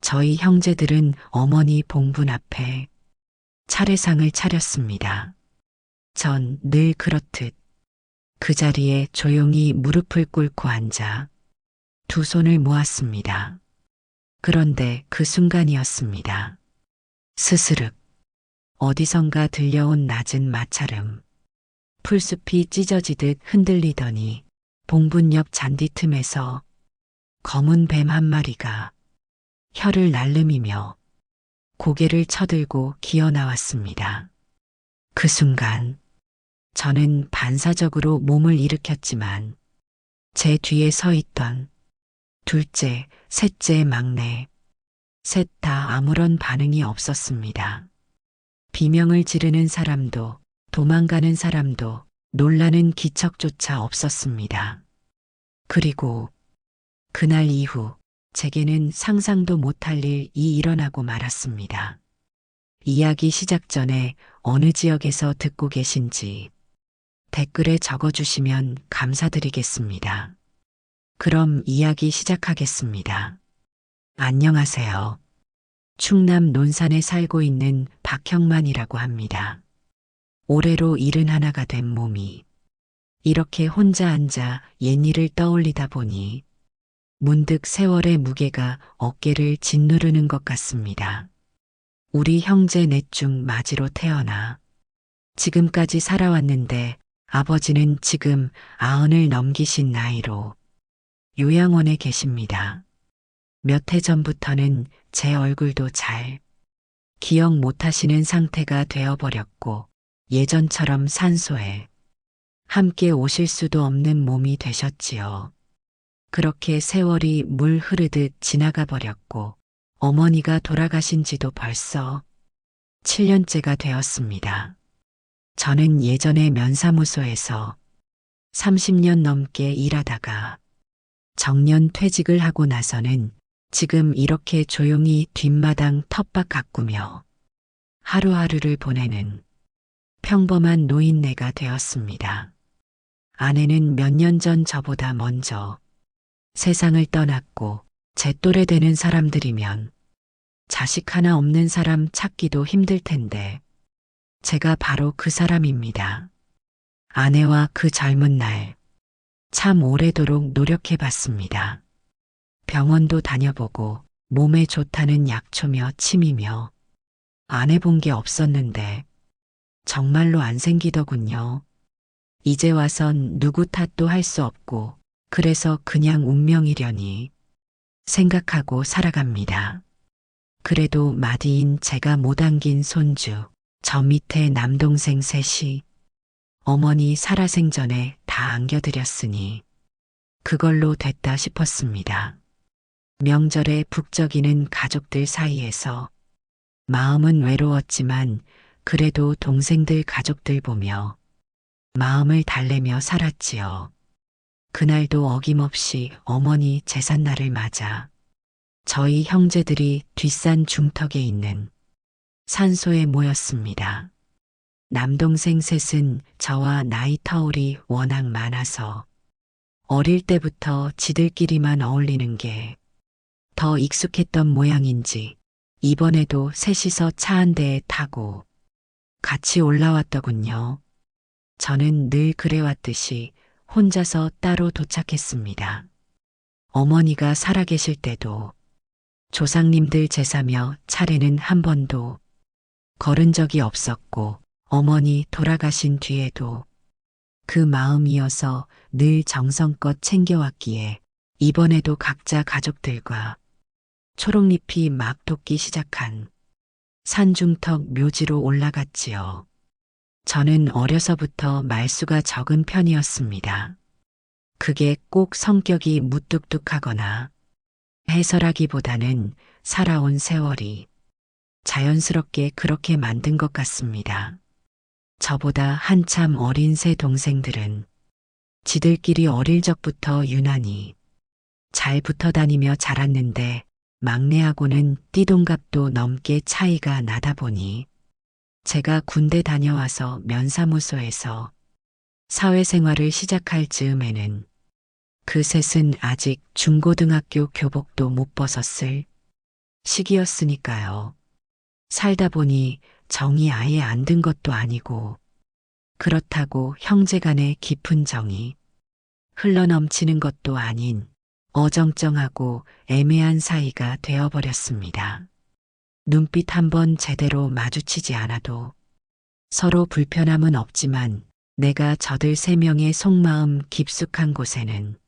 저희 형제들은 어머니 봉분 앞에 차례상을 차렸습니다. 전 늘 그렇듯 그 자리에 조용히 무릎을 꿇고 앉아 두 손을 모았습니다. 그런데 그 순간이었습니다. 스스륵 어디선가 들려온 낮은 마찰음. 풀숲이 찢어지듯 흔들리더니 봉분 옆 잔디 틈에서 검은 뱀 한 마리가 혀를 날름이며 고개를 쳐들고 기어 나왔습니다. 그 순간 저는 반사적으로 몸을 일으켰지만 제 뒤에 서 있던 둘째, 셋째, 막내 셋 다 아무런 반응이 없었습니다. 비명을 지르는 사람도 도망가는 사람도 놀라는 기척조차 없었습니다. 그리고 그날 이후 제게는 상상도 못할 일이 일어나고 말았습니다. 이야기 시작 전에 어느 지역에서 듣고 계신지 댓글에 적어주시면 감사드리겠습니다. 그럼 이야기 시작하겠습니다. 안녕하세요. 충남 논산에 살고 있는 박형만이라고 합니다. 올해로 71가 된 몸이 이렇게 혼자 앉아 옛일을 떠올리다 보니 문득 세월의 무게가 어깨를 짓누르는 것 같습니다. 우리 형제 넷 중 마지로 태어나 지금까지 살아왔는데 아버지는 지금 90을 넘기신 나이로 요양원에 계십니다. 몇 해 전부터는 제 얼굴도 잘 기억 못하시는 상태가 되어버렸고 예전처럼 산소에 함께 오실 수도 없는 몸이 되셨지요. 그렇게 세월이 물 흐르듯 지나가 버렸고 어머니가 돌아가신 지도 벌써 7년째가 되었습니다. 저는 예전에 면사무소에서 30년 넘게 일하다가 정년 퇴직을 하고 나서는 지금 이렇게 조용히 뒷마당 텃밭 가꾸며 하루하루를 보내는 평범한 노인네가 되었습니다. 아내는 몇 년 전 저보다 먼저 세상을 떠났고 제 또래 되는 사람들이면 자식 하나 없는 사람 찾기도 힘들 텐데 제가 바로 그 사람입니다. 아내와 그 젊은 날 참 오래도록 노력해 봤습니다. 병원도 다녀보고 몸에 좋다는 약초며 침이며 안 해본 게 없었는데 정말로 안 생기더군요. 이제 와선 누구 탓도 할 수 없고 그래서 그냥 운명이려니 생각하고 살아갑니다. 그래도 마디인 제가 못 안긴 손주, 저 밑에 남동생 셋이 어머니 살아생전에 다 안겨드렸으니 그걸로 됐다 싶었습니다. 명절에 북적이는 가족들 사이에서 마음은 외로웠지만 그래도 동생들 가족들 보며 마음을 달래며 살았지요. 그날도 어김없이 어머니 제삿날을 맞아 저희 형제들이 뒷산 중턱에 있는 산소에 모였습니다. 남동생 셋은 저와 나이 터울이 워낙 많아서 어릴 때부터 지들끼리만 어울리는 게 더 익숙했던 모양인지 이번에도 셋이서 차 한 대에 타고 같이 올라왔더군요. 저는 늘 그래왔듯이 혼자서 따로 도착했습니다. 어머니가 살아계실 때도 조상님들 제사며 차례는 한 번도 걸은 적이 없었고 어머니 돌아가신 뒤에도 그 마음이어서 늘 정성껏 챙겨왔기에 이번에도 각자 가족들과 초록잎이 막 돋기 시작한 산중턱 묘지로 올라갔지요. 저는 어려서부터 말수가 적은 편이었습니다. 그게 꼭 성격이 무뚝뚝하거나 해서라기보다는 살아온 세월이 자연스럽게 그렇게 만든 것 같습니다. 저보다 한참 어린 세 동생들은 지들끼리 어릴 적부터 유난히 잘 붙어 다니며 자랐는데 막내하고는 띠동갑도 넘게 차이가 나다 보니 제가 군대 다녀와서 면사무소에서 사회생활을 시작할 즈음에는 그 셋은 아직 중고등학교 교복도 못 벗었을 시기였으니까요. 살다 보니 정이 아예 안 든 것도 아니고, 그렇다고 형제간의 깊은 정이 흘러넘치는 것도 아닌 어정쩡하고 애매한 사이가 되어버렸습니다. 눈빛 한번 제대로 마주치지 않아도 서로 불편함은 없지만 내가 저들 세 명의 속마음 깊숙한 곳에는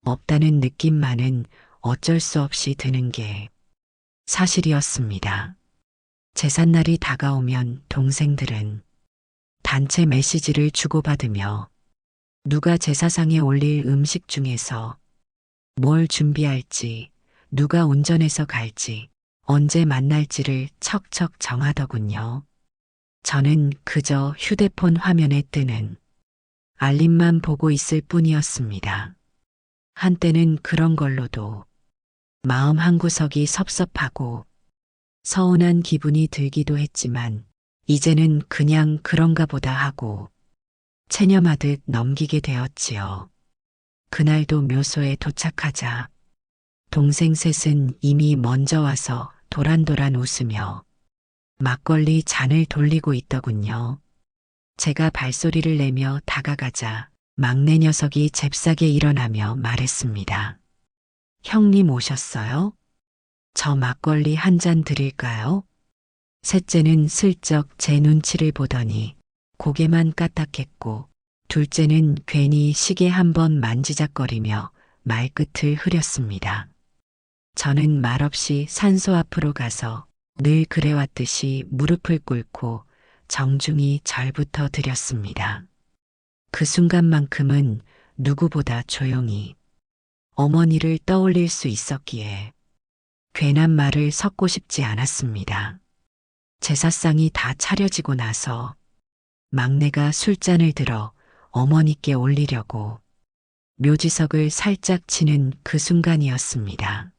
없다는 느낌만은 어쩔 수 없이 드는 게 사실이었습니다. 제삿날이 다가오면 동생들은 단체 메시지를 주고받으며 누가 제사상에 올릴 음식 중에서 뭘 준비할지, 누가 운전해서 갈지, 언제 만날지를 척척 정하더군요. 저는 그저 휴대폰 화면에 뜨는 알림만 보고 있을 뿐이었습니다. 한때는 그런 걸로도 마음 한구석이 섭섭하고 서운한 기분이 들기도 했지만 이제는 그냥 그런가 보다 하고 체념하듯 넘기게 되었지요. 그날도 묘소에 도착하자 동생 셋은 이미 먼저 와서 도란도란 웃으며 막걸리 잔을 돌리고 있더군요. 제가 발소리를 내며 다가가자 막내 녀석이 잽싸게 일어나며 말했습니다. 형님 오셨어요? 저 막걸리 한 잔 드릴까요? 셋째는 슬쩍 제 눈치를 보더니 고개만 까딱했고 둘째는 괜히 시계 한번 만지작거리며 말끝을 흐렸습니다. 저는 말없이 산소 앞으로 가서 늘 그래왔듯이 무릎을 꿇고 정중히 절부터 드렸습니다. 그 순간만큼은 누구보다 조용히 어머니를 떠올릴 수 있었기에 괜한 말을 섞고 싶지 않았습니다. 제사상이 다 차려지고 나서 막내가 술잔을 들어 어머니께 올리려고 묘지석을 살짝 치는 그 순간이었습니다.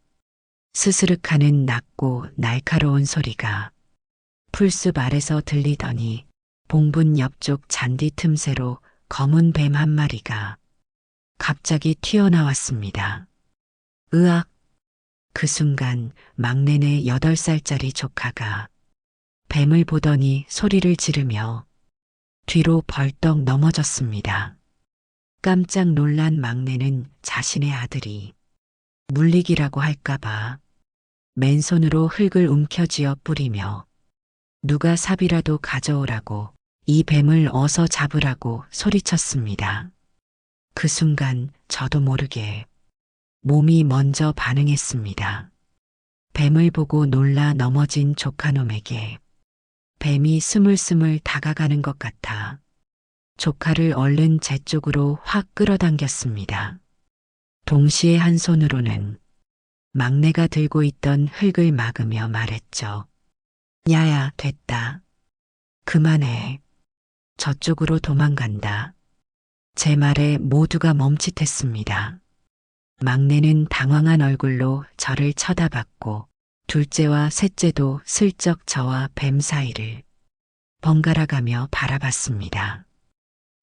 스스륵하는 낮고 날카로운 소리가 풀숲 아래서 들리더니 봉분 옆쪽 잔디 틈새로 검은 뱀 한 마리가 갑자기 튀어나왔습니다. 으악! 그 순간 막내네 8살짜리 조카가 뱀을 보더니 소리를 지르며 뒤로 벌떡 넘어졌습니다. 깜짝 놀란 막내는 자신의 아들이 물리기라고 할까봐 맨손으로 흙을 움켜쥐어 뿌리며 누가 삽이라도 가져오라고 이 뱀을 어서 잡으라고 소리쳤습니다. 그 순간 저도 모르게 몸이 먼저 반응했습니다. 뱀을 보고 놀라 넘어진 조카놈에게 뱀이 스물스물 다가가는 것 같아 조카를 얼른 제 쪽으로 확 끌어당겼습니다. 동시에 한 손으로는 막내가 들고 있던 흙을 막으며 말했죠. 야야, 됐다. 그만해. 저쪽으로 도망간다. 제 말에 모두가 멈칫했습니다. 막내는 당황한 얼굴로 저를 쳐다봤고 둘째와 셋째도 슬쩍 저와 뱀 사이를 번갈아가며 바라봤습니다.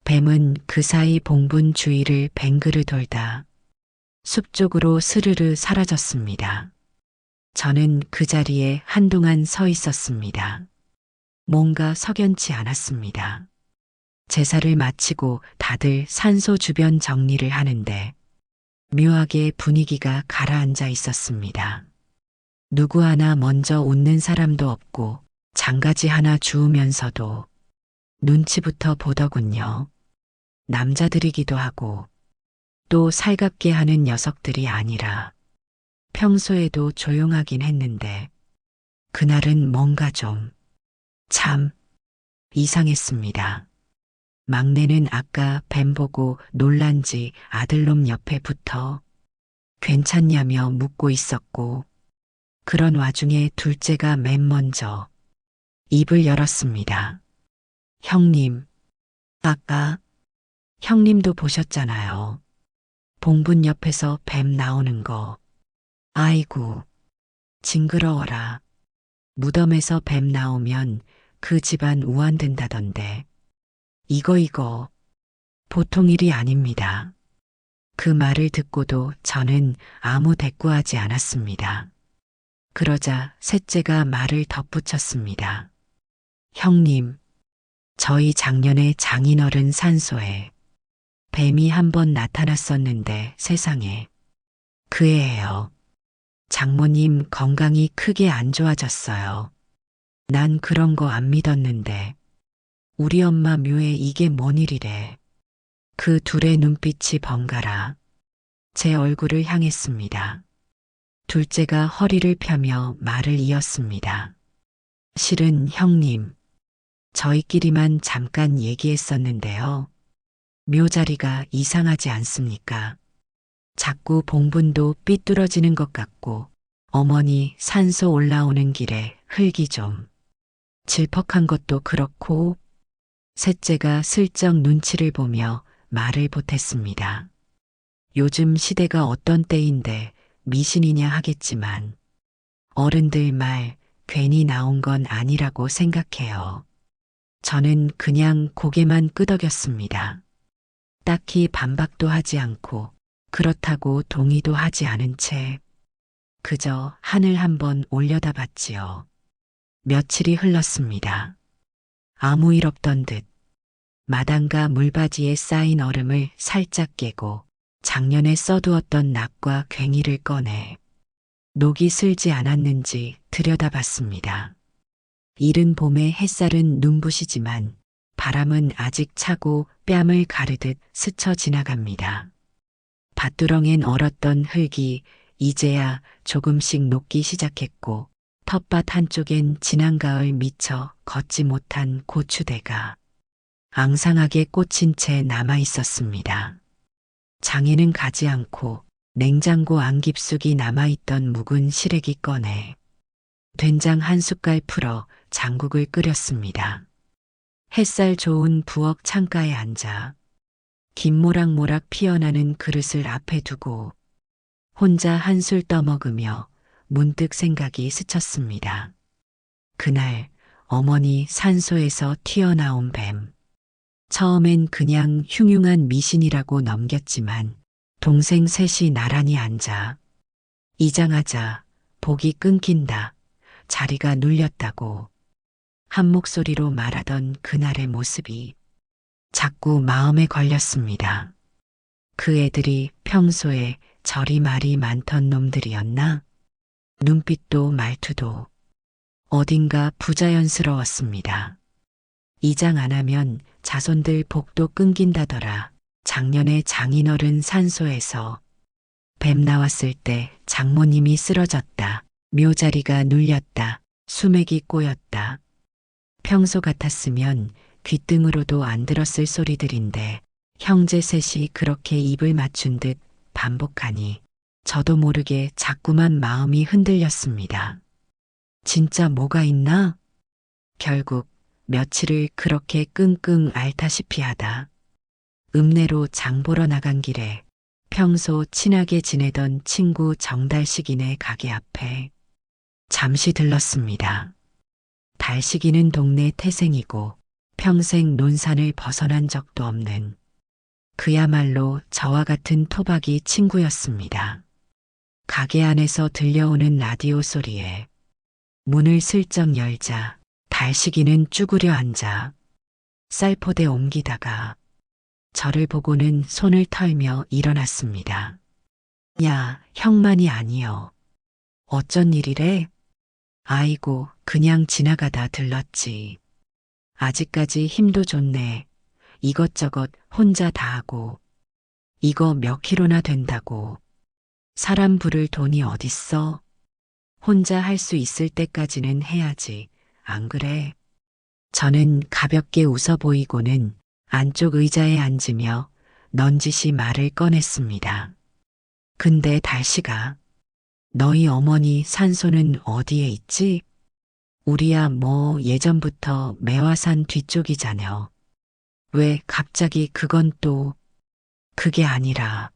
뱀은 그 사이 봉분 주위를 뱅그르 돌다 숲 쪽으로 스르르 사라졌습니다. 저는 그 자리에 한동안 서 있었습니다. 뭔가 석연치 않았습니다. 제사를 마치고 다들 산소 주변 정리를 하는데 묘하게 분위기가 가라앉아 있었습니다. 누구 하나 먼저 웃는 사람도 없고 장가지 하나 주우면서도 눈치부터 보더군요. 남자들이기도 하고 또 살갑게 하는 녀석들이 아니라 평소에도 조용하긴 했는데 그날은 뭔가 좀 참 이상했습니다. 막내는 아까 뱀 보고 놀란지 아들놈 옆에 붙어 괜찮냐며 묻고 있었고 그런 와중에 둘째가 맨 먼저 입을 열었습니다. 형님, 아까 형님도 보셨잖아요. 봉분 옆에서 뱀 나오는 거. 아이고, 징그러워라. 무덤에서 뱀 나오면 그 집안 우환된다던데. 이거 보통 일이 아닙니다. 그 말을 듣고도 저는 아무 대꾸하지 않았습니다. 그러자 셋째가 말을 덧붙였습니다. 형님, 저희 작년에 장인어른 산소에 뱀이 한 번 나타났었는데 세상에 그 해예요. 장모님 건강이 크게 안 좋아졌어요. 난 그런 거 안 믿었는데 우리 엄마 묘에 이게 뭔 일이래. 그 둘의 눈빛이 번갈아 제 얼굴을 향했습니다. 둘째가 허리를 펴며 말을 이었습니다. 실은 형님, 저희끼리만 잠깐 얘기했었는데요. 묘 자리가 이상하지 않습니까? 자꾸 봉분도 삐뚤어지는 것 같고 어머니 산소 올라오는 길에 흙이 좀 질퍽한 것도 그렇고 셋째가 슬쩍 눈치를 보며 말을 보탰습니다. 요즘 시대가 어떤 때인데 미신이냐 하겠지만 어른들 말 괜히 나온 건 아니라고 생각해요. 저는 그냥 고개만 끄덕였습니다. 딱히 반박도 하지 않고 그렇다고 동의도 하지 않은 채 그저 하늘 한번 올려다봤지요. 며칠이 흘렀습니다. 아무 일 없던 듯 마당과 물바지에 쌓인 얼음을 살짝 깨고 작년에 써두었던 낙과 괭이를 꺼내 녹이 슬지 않았는지 들여다봤습니다. 이른 봄의 햇살은 눈부시지만 바람은 아직 차고 뺨을 가르듯 스쳐 지나갑니다. 밭두렁엔 얼었던 흙이 이제야 조금씩 녹기 시작했고 텃밭 한쪽엔 지난 가을 미처 걷지 못한 고추대가 앙상하게 꽂힌 채 남아 있었습니다. 장에는 가지 않고 냉장고 안 깊숙이 남아있던 묵은 시래기 꺼내 된장 한 숟갈 풀어 장국을 끓였습니다. 햇살 좋은 부엌 창가에 앉아 김 모락모락 피어나는 그릇을 앞에 두고 혼자 한술 떠먹으며 문득 생각이 스쳤습니다. 그날 어머니 산소에서 튀어나온 뱀. 처음엔 그냥 흉흉한 미신이라고 넘겼지만 동생 셋이 나란히 앉아 이장하자 복이 끊긴다. 자리가 눌렸다고 한 목소리로 말하던 그날의 모습이 자꾸 마음에 걸렸습니다. 그 애들이 평소에 저리 말이 많던 놈들이었나? 눈빛도 말투도 어딘가 부자연스러웠습니다. 이장 안 하면 자손들 복도 끊긴다더라. 작년에 장인어른 산소에서 뱀 나왔을 때 장모님이 쓰러졌다. 묘자리가 눌렸다. 수맥이 꼬였다. 평소 같았으면 귓등으로도 안 들었을 소리들인데 형제 셋이 그렇게 입을 맞춘 듯 반복하니 저도 모르게 자꾸만 마음이 흔들렸습니다. 진짜 뭐가 있나? 결국 며칠을 그렇게 끙끙 앓다시피 하다 읍내로 장 보러 나간 길에 평소 친하게 지내던 친구 정달식이네 가게 앞에 잠시 들렀습니다. 달식이는 동네 태생이고 평생 논산을 벗어난 적도 없는 그야말로 저와 같은 토박이 친구였습니다. 가게 안에서 들려오는 라디오 소리에 문을 슬쩍 열자 달식이는 쭈그려 앉아 쌀포대 옮기다가 저를 보고는 손을 털며 일어났습니다. 야, 형만이 아니여. 어쩐 일이래? 아이고, 그냥 지나가다 들렀지. 아직까지 힘도 좋네. 이것저것 혼자 다 하고. 이거 몇 킬로나 된다고. 사람 부를 돈이 어딨어? 혼자 할 수 있을 때까지는 해야지. 안 그래? 저는 가볍게 웃어 보이고는 안쪽 의자에 앉으며 넌지시 말을 꺼냈습니다. 근데 달씨가 너희 어머니 산소는 어디에 있지? 우리야 뭐 예전부터 매화산 뒤쪽이잖여. 왜 갑자기 그건 또 그게 아니라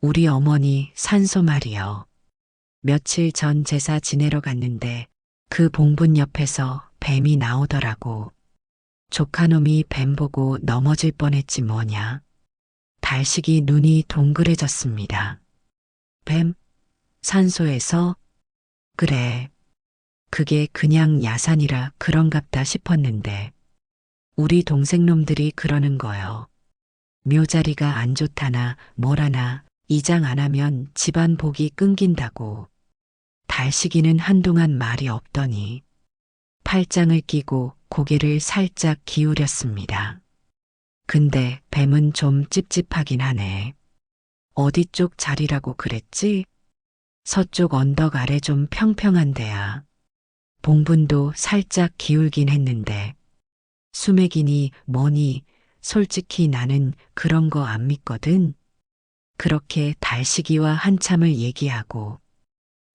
우리 어머니 산소 말이여. 며칠 전 제사 지내러 갔는데 그 봉분 옆에서 뱀이 나오더라고. 조카놈이 뱀 보고 넘어질 뻔했지 뭐냐. 달식이 눈이 동그래졌습니다. 뱀? 산소에서? 그래. 그게 그냥 야산이라 그런갑다 싶었는데 우리 동생놈들이 그러는 거요. 묘자리가 안 좋다나 뭐라나 이장 안 하면 집안 복이 끊긴다고. 달식이는 한동안 말이 없더니 팔짱을 끼고 고개를 살짝 기울였습니다. 근데 뱀은 좀 찝찝하긴 하네. 어디 쪽 자리라고 그랬지? 서쪽 언덕 아래 좀 평평한 데야. 봉분도 살짝 기울긴 했는데 수맥이니 뭐니 솔직히 나는 그런 거 안 믿거든. 그렇게 달식이와 한참을 얘기하고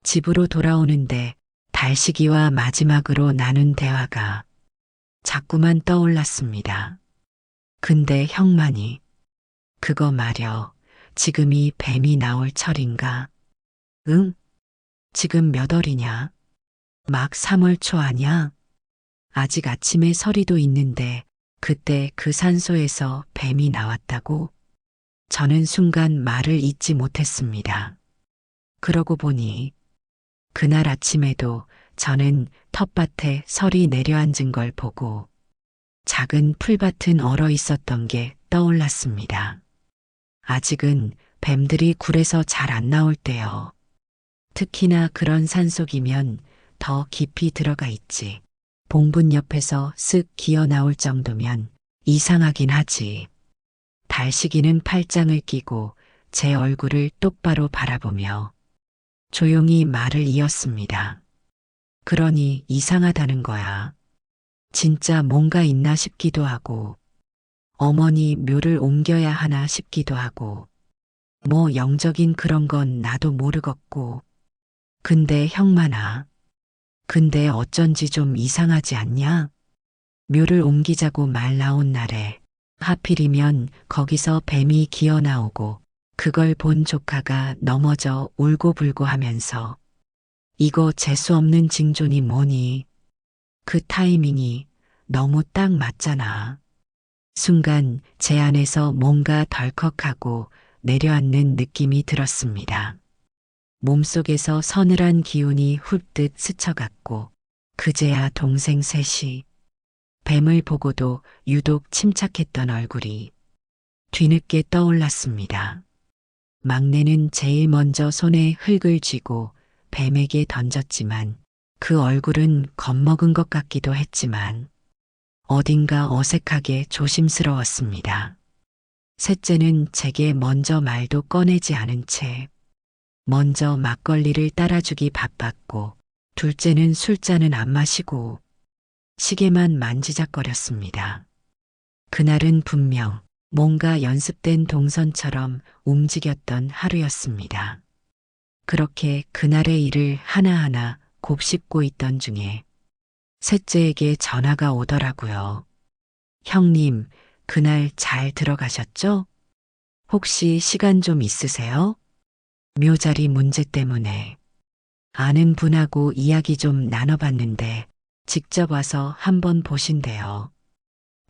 집으로 돌아오는데 달식이와 마지막으로 나눈 대화가 자꾸만 떠올랐습니다. 근데 형만이 그거 말여 지금이 뱀이 나올 철인가? 응? 지금 몇 월이냐? 막 3월 초 아냐? 아직 아침에 서리도 있는데 그때 그 산소에서 뱀이 나왔다고? 저는 순간 말을 잇지 못했습니다. 그러고 보니 그날 아침에도 저는 텃밭에 설이 내려앉은 걸 보고 작은 풀밭은 얼어 있었던 게 떠올랐습니다. 아직은 뱀들이 굴에서 잘 안 나올 때요. 특히나 그런 산속이면 더 깊이 들어가 있지. 봉분 옆에서 쓱 기어 나올 정도면 이상하긴 하지. 달식이는 팔짱을 끼고 제 얼굴을 똑바로 바라보며 조용히 말을 이었습니다. 그러니 이상하다는 거야. 진짜 뭔가 있나 싶기도 하고, 어머니 묘를 옮겨야 하나 싶기도 하고, 뭐 영적인 그런 건 나도 모르겠고, 근데 형만아. 근데 어쩐지 좀 이상하지 않냐? 묘를 옮기자고 말 나온 날에 하필이면 거기서 뱀이 기어 나오고 그걸 본 조카가 넘어져 울고불고 하면서 이거 재수 없는 징조니 뭐니? 그 타이밍이 너무 딱 맞잖아. 순간 제 안에서 뭔가 덜컥하고 내려앉는 느낌이 들었습니다. 몸속에서 서늘한 기운이 훌듯 스쳐갔고 그제야 동생 셋이 뱀을 보고도 유독 침착했던 얼굴이 뒤늦게 떠올랐습니다. 막내는 제일 먼저 손에 흙을 쥐고 뱀에게 던졌지만 그 얼굴은 겁먹은 것 같기도 했지만 어딘가 어색하게 조심스러웠습니다. 셋째는 제게 먼저 말도 꺼내지 않은 채 먼저 막걸리를 따라주기 바빴고 둘째는 술잔은 안 마시고 시계만 만지작거렸습니다. 그날은 분명 뭔가 연습된 동선처럼 움직였던 하루였습니다. 그렇게 그날의 일을 하나하나 곱씹고 있던 중에 셋째에게 전화가 오더라고요. 형님, 그날 잘 들어가셨죠? 혹시 시간 좀 있으세요? 묘자리 문제 때문에 아는 분하고 이야기 좀 나눠봤는데 직접 와서 한번 보신대요.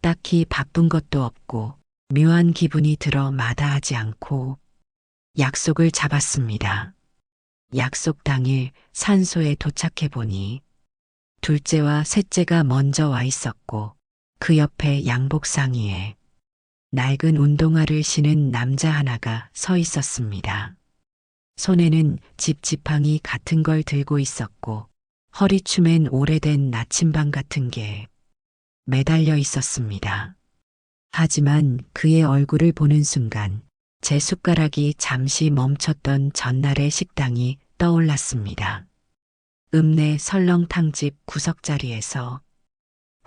딱히 바쁜 것도 없고 묘한 기분이 들어 마다하지 않고 약속을 잡았습니다. 약속 당일 산소에 도착해 보니 둘째와 셋째가 먼저 와 있었고 그 옆에 양복 상의에 낡은 운동화를 신은 남자 하나가 서 있었습니다. 손에는 지팡이 같은 걸 들고 있었고 허리춤엔 오래된 나침반 같은 게 매달려 있었습니다. 하지만 그의 얼굴을 보는 순간 제 숟가락이 잠시 멈췄던 전날의 식당이 떠올랐습니다. 읍내 설렁탕집 구석자리에서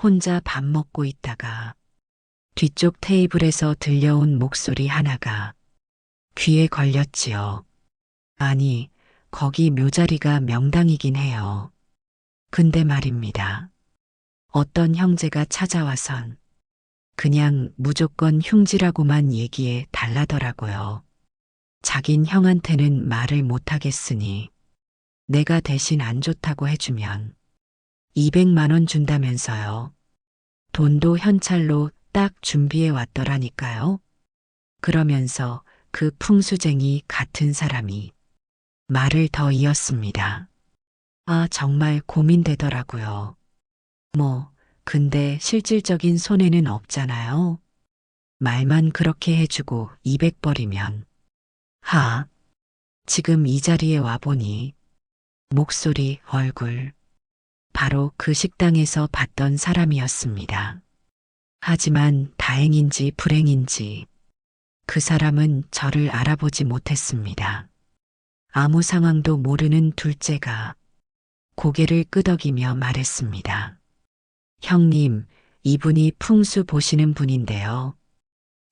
혼자 밥 먹고 있다가 뒤쪽 테이블에서 들려온 목소리 하나가 귀에 걸렸지요. 아니, 거기 묘자리가 명당이긴 해요. 근데 말입니다. 어떤 형제가 찾아와선 그냥 무조건 흉지라고만 얘기해 달라더라고요. 자긴 형한테는 말을 못하겠으니 내가 대신 안 좋다고 해주면 200만 원 준다면서요. 돈도 현찰로 딱 준비해 왔더라니까요. 그러면서 그 풍수쟁이 같은 사람이 말을 더 이었습니다. 정말 고민되더라고요. 근데 실질적인 손해는 없잖아요. 말만 그렇게 해주고 200벌이면. 하, 지금 이 자리에 와보니 목소리, 얼굴, 바로 그 식당에서 봤던 사람이었습니다. 하지만 다행인지 불행인지 그 사람은 저를 알아보지 못했습니다. 아무 상황도 모르는 둘째가 고개를 끄덕이며 말했습니다. 형님, 이분이 풍수 보시는 분인데요.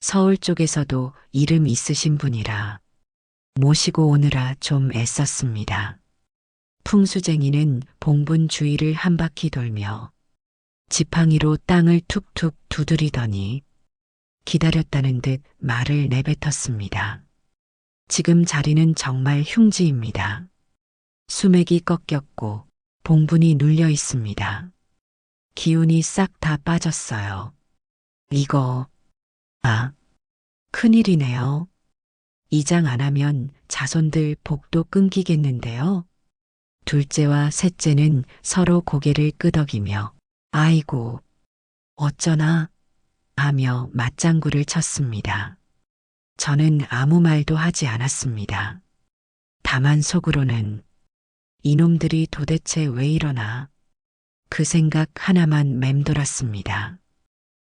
서울 쪽에서도 이름 있으신 분이라 모시고 오느라 좀 애썼습니다. 풍수쟁이는 봉분 주위를 한 바퀴 돌며 지팡이로 땅을 툭툭 두드리더니 기다렸다는 듯 말을 내뱉었습니다. 지금 자리는 정말 흉지입니다. 수맥이 꺾였고 봉분이 눌려 있습니다. 기운이 싹 다 빠졌어요. 이거, 큰일이네요. 이장 안 하면 자손들 복도 끊기겠는데요. 둘째와 셋째는 서로 고개를 끄덕이며 아이고, 어쩌나 하며 맞장구를 쳤습니다. 저는 아무 말도 하지 않았습니다. 다만 속으로는 이놈들이 도대체 왜 이러나 그 생각 하나만 맴돌았습니다.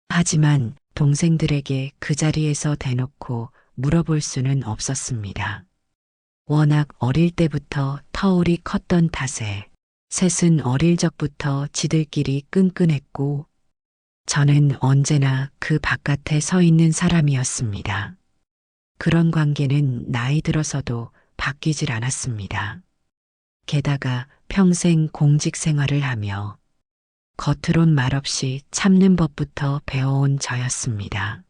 하지만 동생들에게 그 자리에서 대놓고 물어볼 수는 없었습니다. 워낙 어릴 때부터 터울이 컸던 탓에 셋은 어릴 적부터 지들끼리 끈끈했고 저는 언제나 그 바깥에 서 있는 사람이었습니다. 그런 관계는 나이 들어서도 바뀌질 않았습니다. 게다가 평생 공직 생활을 하며 겉으론 말없이 참는 법부터 배워온 저였습니다.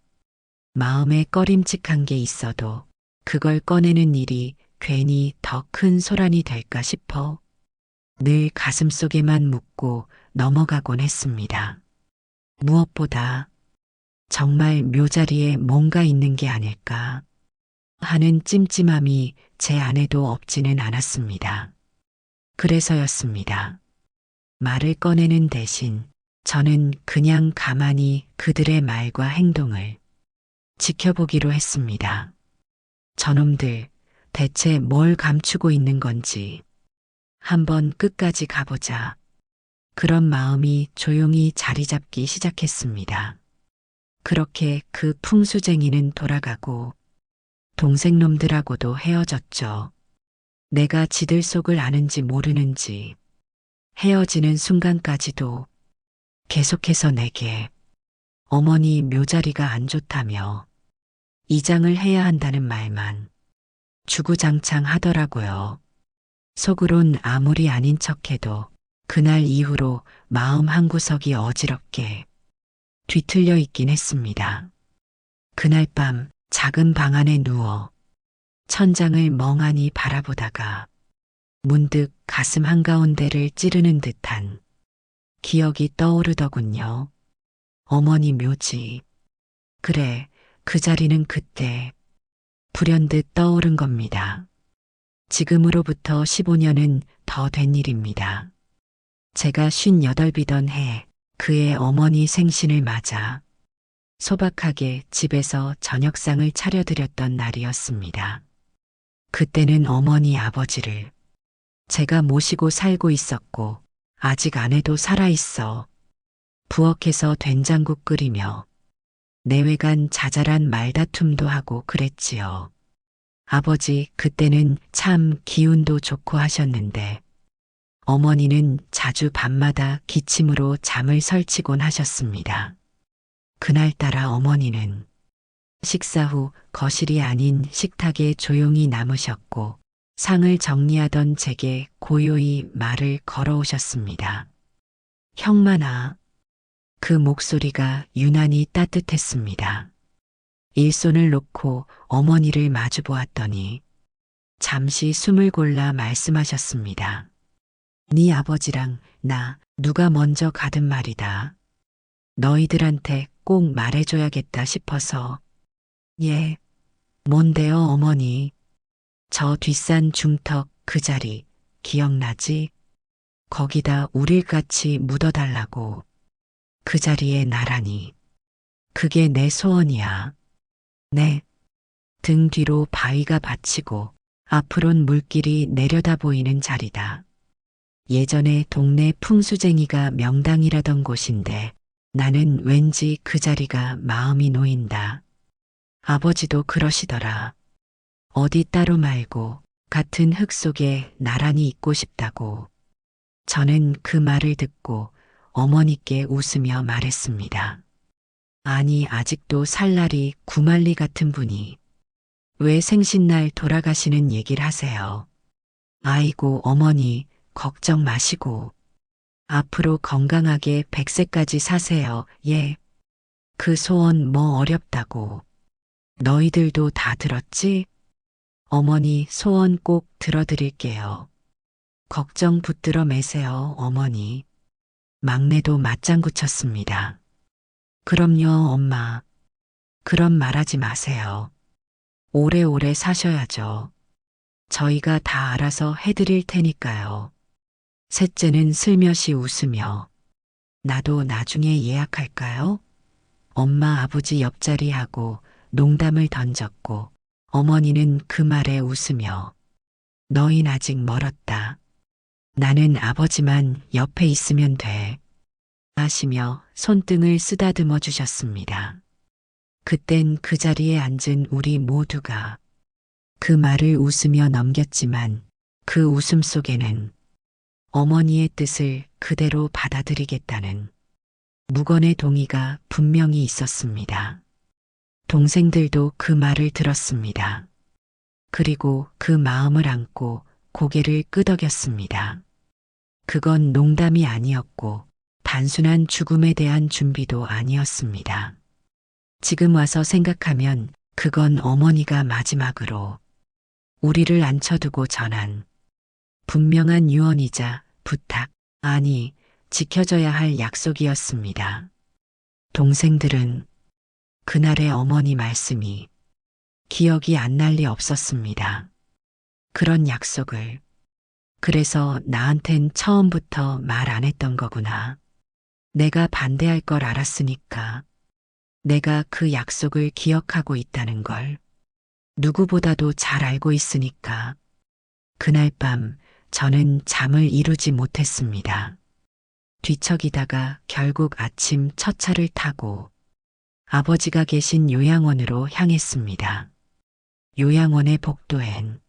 마음에 꺼림칙한 게 있어도 그걸 꺼내는 일이 괜히 더 큰 소란이 될까 싶어 늘 가슴속에만 묻고 넘어가곤 했습니다. 무엇보다 정말 묘자리에 뭔가 있는 게 아닐까 하는 찜찜함이 제 안에도 없지는 않았습니다. 그래서였습니다. 말을 꺼내는 대신 저는 그냥 가만히 그들의 말과 행동을 지켜보기로 했습니다. 저놈들 대체 뭘 감추고 있는 건지 한번 끝까지 가보자. 그런 마음이 조용히 자리 잡기 시작했습니다. 그렇게 그 풍수쟁이는 돌아가고 동생놈들하고도 헤어졌죠. 내가 지들 속을 아는지 모르는지 헤어지는 순간까지도 계속해서 내게 어머니 묘자리가 안 좋다며 이장을 해야 한다는 말만 주구장창 하더라고요. 속으론 아무리 아닌 척해도 그날 이후로 마음 한구석이 어지럽게 뒤틀려 있긴 했습니다. 그날 밤 작은 방 안에 누워 천장을 멍하니 바라보다가 문득 가슴 한가운데를 찌르는 듯한 기억이 떠오르더군요. 어머니 묘지. 그래, 그 자리는 그때 불현듯 떠오른 겁니다. 지금으로부터 15년은 더 된 일입니다. 제가 58이던 해 그의 어머니 생신을 맞아 소박하게 집에서 저녁상을 차려드렸던 날이었습니다. 그때는 어머니 아버지를 제가 모시고 살고 있었고 아직 아내도 살아있어 부엌에서 된장국 끓이며 내외간 자잘한 말다툼도 하고 그랬지요. 아버지 그때는 참 기운도 좋고 하셨는데 어머니는 자주 밤마다 기침으로 잠을 설치곤 하셨습니다. 그날따라 어머니는 식사 후 거실이 아닌 식탁에 조용히 남으셨고 상을 정리하던 제게 고요히 말을 걸어오셨습니다. 형만아. 그 목소리가 유난히 따뜻했습니다. 일손을 놓고 어머니를 마주 보았더니 잠시 숨을 골라 말씀하셨습니다. 네 아버지랑 나 누가 먼저 가든 말이다. 너희들한테 꼭 말해줘야겠다 싶어서. 예. 뭔데요 어머니? 저 뒷산 중턱 그 자리 기억나지? 거기다 우릴 같이 묻어달라고. 그 자리에 나란히. 그게 내 소원이야. 내 등 뒤로 바위가 받치고 앞으론 물길이 내려다 보이는 자리다. 예전에 동네 풍수쟁이가 명당이라던 곳인데 나는 왠지 그 자리가 마음이 놓인다. 아버지도 그러시더라. 어디 따로 말고 같은 흙 속에 나란히 있고 싶다고. 저는 그 말을 듣고 어머니께 웃으며 말했습니다. 아니, 아직도 살날이 구말리 같은 분이 왜 생신날 돌아가시는 얘기를 하세요? 아이고, 어머니, 걱정 마시고 앞으로 건강하게 100세까지 사세요. 예. 그 소원 뭐 어렵다고. 너희들도 다 들었지? 어머니 소원 꼭 들어드릴게요. 걱정 붙들어 매세요, 어머니. 막내도 맞장구 쳤습니다. 그럼요, 엄마. 그런 말하지 마세요. 오래오래 사셔야죠. 저희가 다 알아서 해드릴 테니까요. 셋째는 슬며시 웃으며 나도 나중에 예약할까요? 엄마 아버지 옆자리하고 농담을 던졌고 어머니는 그 말에 웃으며 너흰 아직 멀었다. 나는 아버지만 옆에 있으면 돼. 하시며 손등을 쓰다듬어 주셨습니다. 그땐 그 자리에 앉은 우리 모두가 그 말을 웃으며 넘겼지만 그 웃음 속에는 어머니의 뜻을 그대로 받아들이겠다는 무건의 동의가 분명히 있었습니다. 동생들도 그 말을 들었습니다. 그리고 그 마음을 안고 고개를 끄덕였습니다. 그건 농담이 아니었고 단순한 죽음에 대한 준비도 아니었습니다. 지금 와서 생각하면 그건 어머니가 마지막으로 우리를 앉혀두고 전한 분명한 유언이자 부탁, 아니 지켜져야 할 약속이었습니다. 동생들은 그날의 어머니 말씀이 기억이 안 날 리 없었습니다. 그런 약속을. 그래서 나한텐 처음부터 말 안 했던 거구나. 내가 반대할 걸 알았으니까. 내가 그 약속을 기억하고 있다는 걸. 누구보다도 잘 알고 있으니까. 그날 밤 저는 잠을 이루지 못했습니다. 뒤척이다가 결국 아침 첫 차를 타고 아버지가 계신 요양원으로 향했습니다. 요양원의 복도엔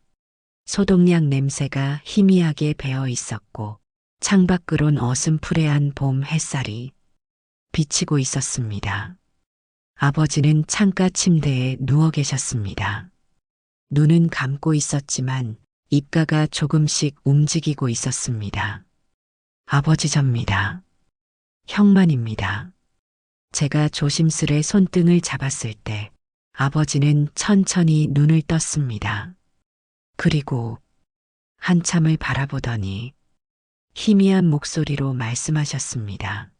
소독약 냄새가 희미하게 배어 있었고 창밖으론 어슴푸레한 봄 햇살이 비치고 있었습니다. 아버지는 창가 침대에 누워 계셨습니다. 눈은 감고 있었지만 입가가 조금씩 움직이고 있었습니다. 아버지 접니다. 형만입니다. 제가 조심스레 손등을 잡았을 때 아버지는 천천히 눈을 떴습니다. 그리고 한참을 바라보더니 희미한 목소리로 말씀하셨습니다.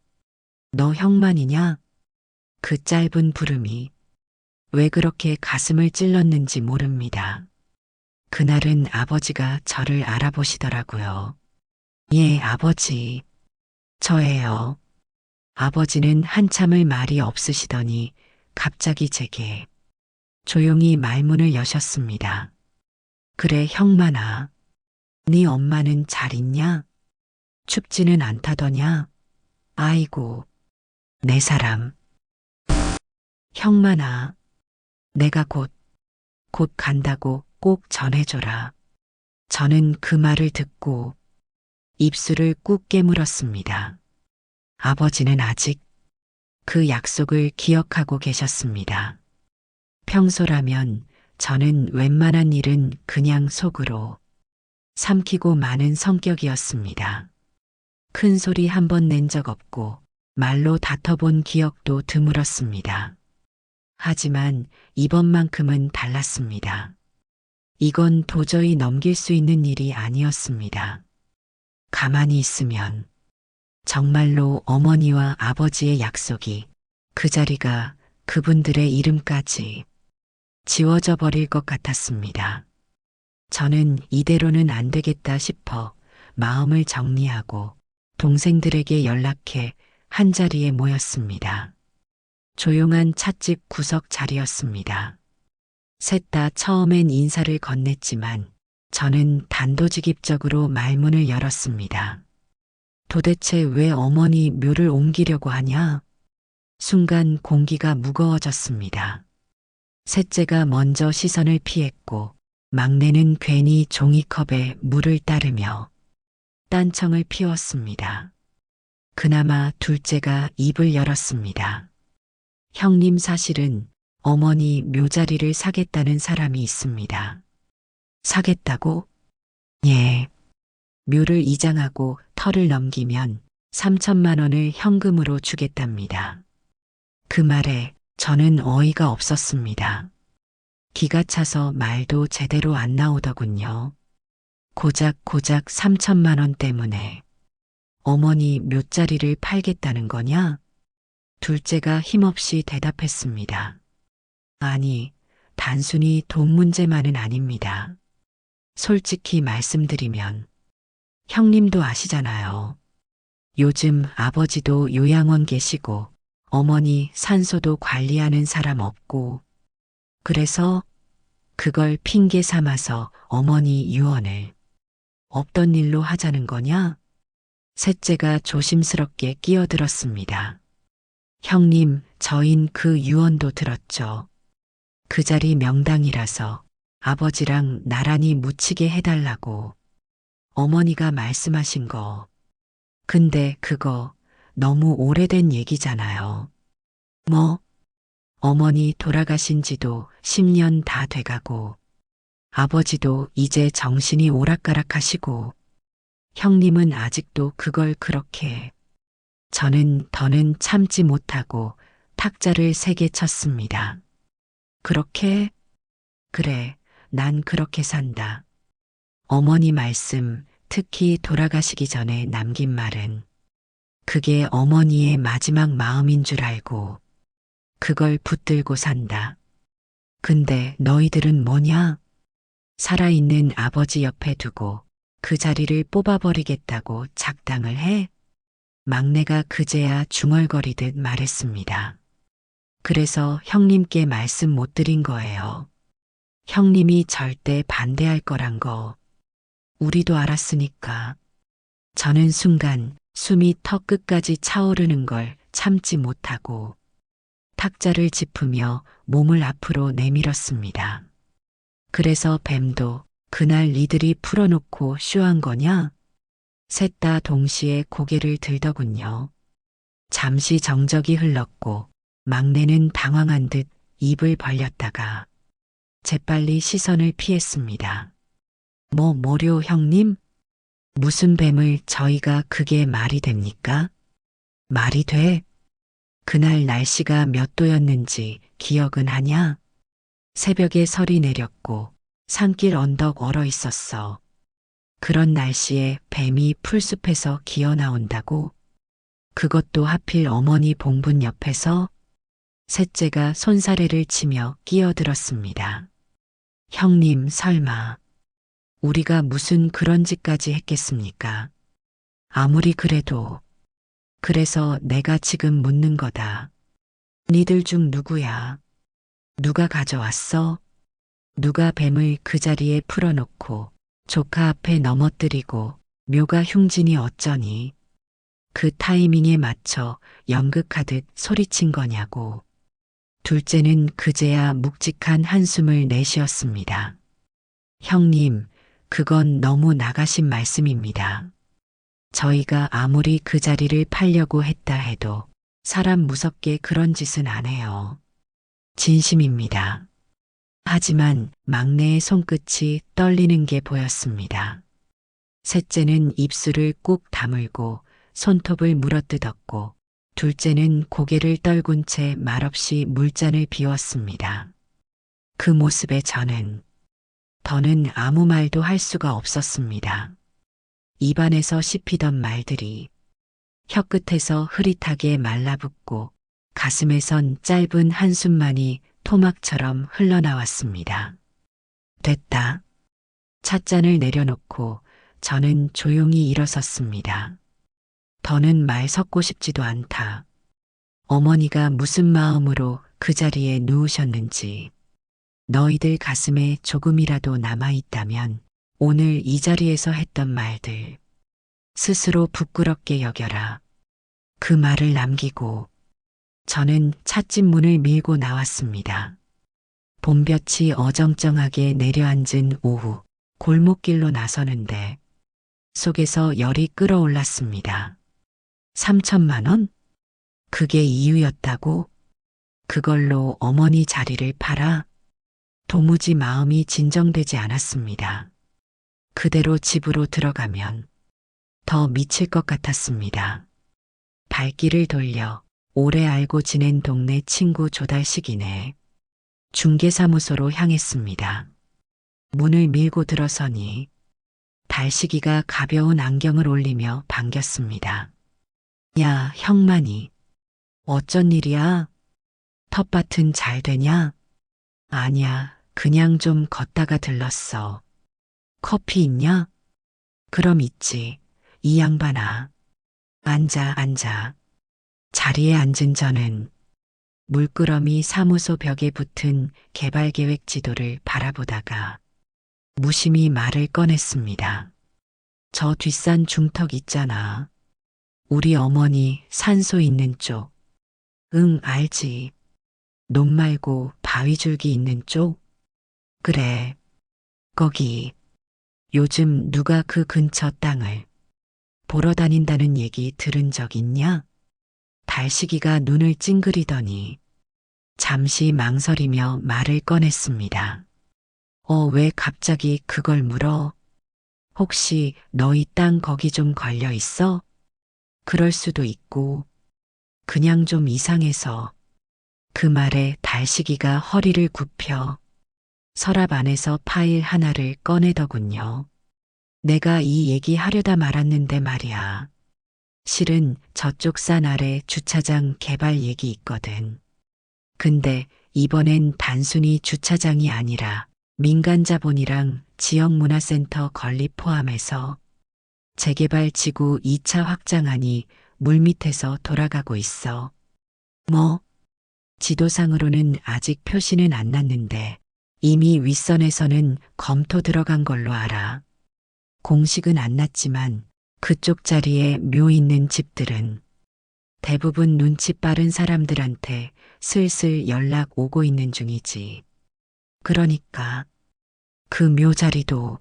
너 형만이냐? 그 짧은 부름이 왜 그렇게 가슴을 찔렀는지 모릅니다. 그날은 아버지가 저를 알아보시더라고요. 예, 아버지. 저예요. 아버지는 한참을 말이 없으시더니 갑자기 제게 조용히 말문을 여셨습니다. 그래, 형만아. 네 엄마는 잘 있냐? 춥지는 않다더냐? 아이고, 내 사람. 형만아, 내가 곧 간다고 꼭 전해줘라. 저는 그 말을 듣고 입술을 꾹 깨물었습니다. 아버지는 아직 그 약속을 기억하고 계셨습니다. 평소라면 저는 웬만한 일은 그냥 속으로 삼키고 마는 성격이었습니다. 큰 소리 한 번 낸 적 없고 말로 다퉈본 기억도 드물었습니다. 하지만 이번만큼은 달랐습니다. 이건 도저히 넘길 수 있는 일이 아니었습니다. 가만히 있으면 정말로 어머니와 아버지의 약속이 그 자리가 그분들의 이름까지 지워져 버릴 것 같았습니다. 저는 이대로는 안 되겠다 싶어 마음을 정리하고 동생들에게 연락해 한자리에 모였습니다. 조용한 찻집 구석 자리였습니다. 셋 다 처음엔 인사를 건넸지만 저는 단도직입적으로 말문을 열었습니다. 도대체 왜 어머니 묘를 옮기려고 하냐? 순간 공기가 무거워졌습니다. 셋째가 먼저 시선을 피했고 막내는 괜히 종이컵에 물을 따르며 딴청을 피웠습니다. 그나마 둘째가 입을 열었습니다. 형님, 사실은 어머니 묘자리를 사겠다는 사람이 있습니다. 사겠다고? 예. 묘를 이장하고 터를 넘기면 3천만 원을 현금으로 주겠답니다. 그 말에 저는 어이가 없었습니다. 기가 차서 말도 제대로 안 나오더군요. 고작 3천만 원 때문에 어머니 묘자리를 팔겠다는 거냐? 둘째가 힘없이 대답했습니다. 아니, 단순히 돈 문제만은 아닙니다. 솔직히 말씀드리면 형님도 아시잖아요. 요즘 아버지도 요양원 계시고 어머니 산소도 관리하는 사람 없고, 그래서 그걸 핑계 삼아서 어머니 유언을 없던 일로 하자는 거냐? 셋째가 조심스럽게 끼어들었습니다. 형님, 저흰 그 유언도 들었죠. 그 자리 명당이라서 아버지랑 나란히 묻히게 해달라고 어머니가 말씀하신 거. 근데 그거 너무 오래된 얘기잖아요. 뭐? 어머니 돌아가신 지도 10년 다 돼가고 아버지도 이제 정신이 오락가락하시고 형님은 아직도 그걸 그렇게. 저는 더는 참지 못하고 탁자를 3개 쳤습니다. 그렇게? 그래, 난 그렇게 산다. 어머니 말씀, 특히 돌아가시기 전에 남긴 말은 그게 어머니의 마지막 마음인 줄 알고 그걸 붙들고 산다. 근데 너희들은 뭐냐? 살아있는 아버지 옆에 두고 그 자리를 뽑아버리겠다고 작당을 해? 막내가 그제야 중얼거리듯 말했습니다. 그래서 형님께 말씀 못 드린 거예요. 형님이 절대 반대할 거란 거 우리도 알았으니까. 저는 순간 숨이 턱 끝까지 차오르는 걸 참지 못하고 탁자를 짚으며 몸을 앞으로 내밀었습니다. 그래서 뱀도 그날 니들이 풀어놓고 쇼한 거냐? 셋 다 동시에 고개를 들더군요. 잠시 정적이 흘렀고 막내는 당황한 듯 입을 벌렸다가 재빨리 시선을 피했습니다. 뭐요 형님? 무슨 뱀을 저희가 그게 말이 됩니까? 말이 돼? 그날 날씨가 몇 도였는지 기억은 하냐? 새벽에 설이 내렸고 산길 언덕 얼어 있었어. 그런 날씨에 뱀이 풀숲에서 기어 나온다고? 그것도 하필 어머니 봉분 옆에서? 셋째가 손사래를 치며 끼어들었습니다. 형님, 설마 우리가 무슨 그런 짓까지 했겠습니까? 아무리 그래도. 그래서 내가 지금 묻는 거다. 니들 중 누구야? 누가 가져왔어? 누가 뱀을 그 자리에 풀어놓고 조카 앞에 넘어뜨리고 묘가 흉진이 어쩌니? 그 타이밍에 맞춰 연극하듯 소리친 거냐고. 둘째는 그제야 묵직한 한숨을 내쉬었습니다. 형님, 그건 너무 나가신 말씀입니다. 저희가 아무리 그 자리를 팔려고 했다 해도 사람 무섭게 그런 짓은 안 해요. 진심입니다. 하지만 막내의 손끝이 떨리는 게 보였습니다. 셋째는 입술을 꾹 다물고 손톱을 물어뜯었고 둘째는 고개를 떨군 채 말없이 물잔을 비웠습니다. 그 모습에 저는 더는 아무 말도 할 수가 없었습니다. 입안에서 씹히던 말들이 혀끝에서 흐릿하게 말라붙고 가슴에선 짧은 한숨만이 토막처럼 흘러나왔습니다. 됐다. 찻잔을 내려놓고 저는 조용히 일어섰습니다. 더는 말 섞고 싶지도 않다. 어머니가 무슨 마음으로 그 자리에 누우셨는지, 너희들 가슴에 조금이라도 남아있다면 오늘 이 자리에서 했던 말들 스스로 부끄럽게 여겨라. 그 말을 남기고 저는 찻집 문을 밀고 나왔습니다. 봄볕이 어정쩡하게 내려앉은 오후 골목길로 나서는데 속에서 열이 끓어올랐습니다. 3천만 원? 그게 이유였다고? 그걸로 어머니 자리를 팔아? 도무지 마음이 진정되지 않았습니다. 그대로 집으로 들어가면 더 미칠 것 같았습니다. 발길을 돌려 오래 알고 지낸 동네 친구 조달식이네. 중개사무소로 향했습니다. 문을 밀고 들어서니 달식이가 가벼운 안경을 올리며 반겼습니다. 야, 형만이. 어쩐 일이야? 텃밭은 잘 되냐? 아니야, 그냥 좀 걷다가 들렀어. 커피 있냐? 그럼 있지. 이 양반아. 앉아. 자리에 앉은 저는 물끄러미 사무소 벽에 붙은 개발계획 지도를 바라보다가 무심히 말을 꺼냈습니다. 저 뒷산 중턱 있잖아. 우리 어머니 산소 있는 쪽. 응, 알지. 논 말고 바위줄기 있는 쪽? 그래. 거기. 요즘 누가 그 근처 땅을 보러 다닌다는 얘기 들은 적 있냐? 달식이가 눈을 찡그리더니 잠시 망설이며 말을 꺼냈습니다. 왜 갑자기 그걸 물어? 혹시 너희 땅 거기 좀 걸려 있어? 그럴 수도 있고, 그냥 좀 이상해서. 그 말에 달식이가 허리를 굽혀 서랍 안에서 파일 하나를 꺼내더군요. 내가 이 얘기 하려다 말았는데 말이야. 실은 저쪽 산 아래 주차장 개발 얘기 있거든. 근데 이번엔 단순히 주차장이 아니라 민간 자본이랑 지역문화센터 건립 포함해서 재개발 지구 2차 확장안이 물밑에서 돌아가고 있어. 뭐? 지도상으로는 아직 표시는 안 났는데 이미 윗선에서는 검토 들어간 걸로 알아. 공식은 안 났지만 그쪽 자리에 묘 있는 집들은 대부분 눈치 빠른 사람들한테 슬슬 연락 오고 있는 중이지. 그러니까 그 묘 자리도.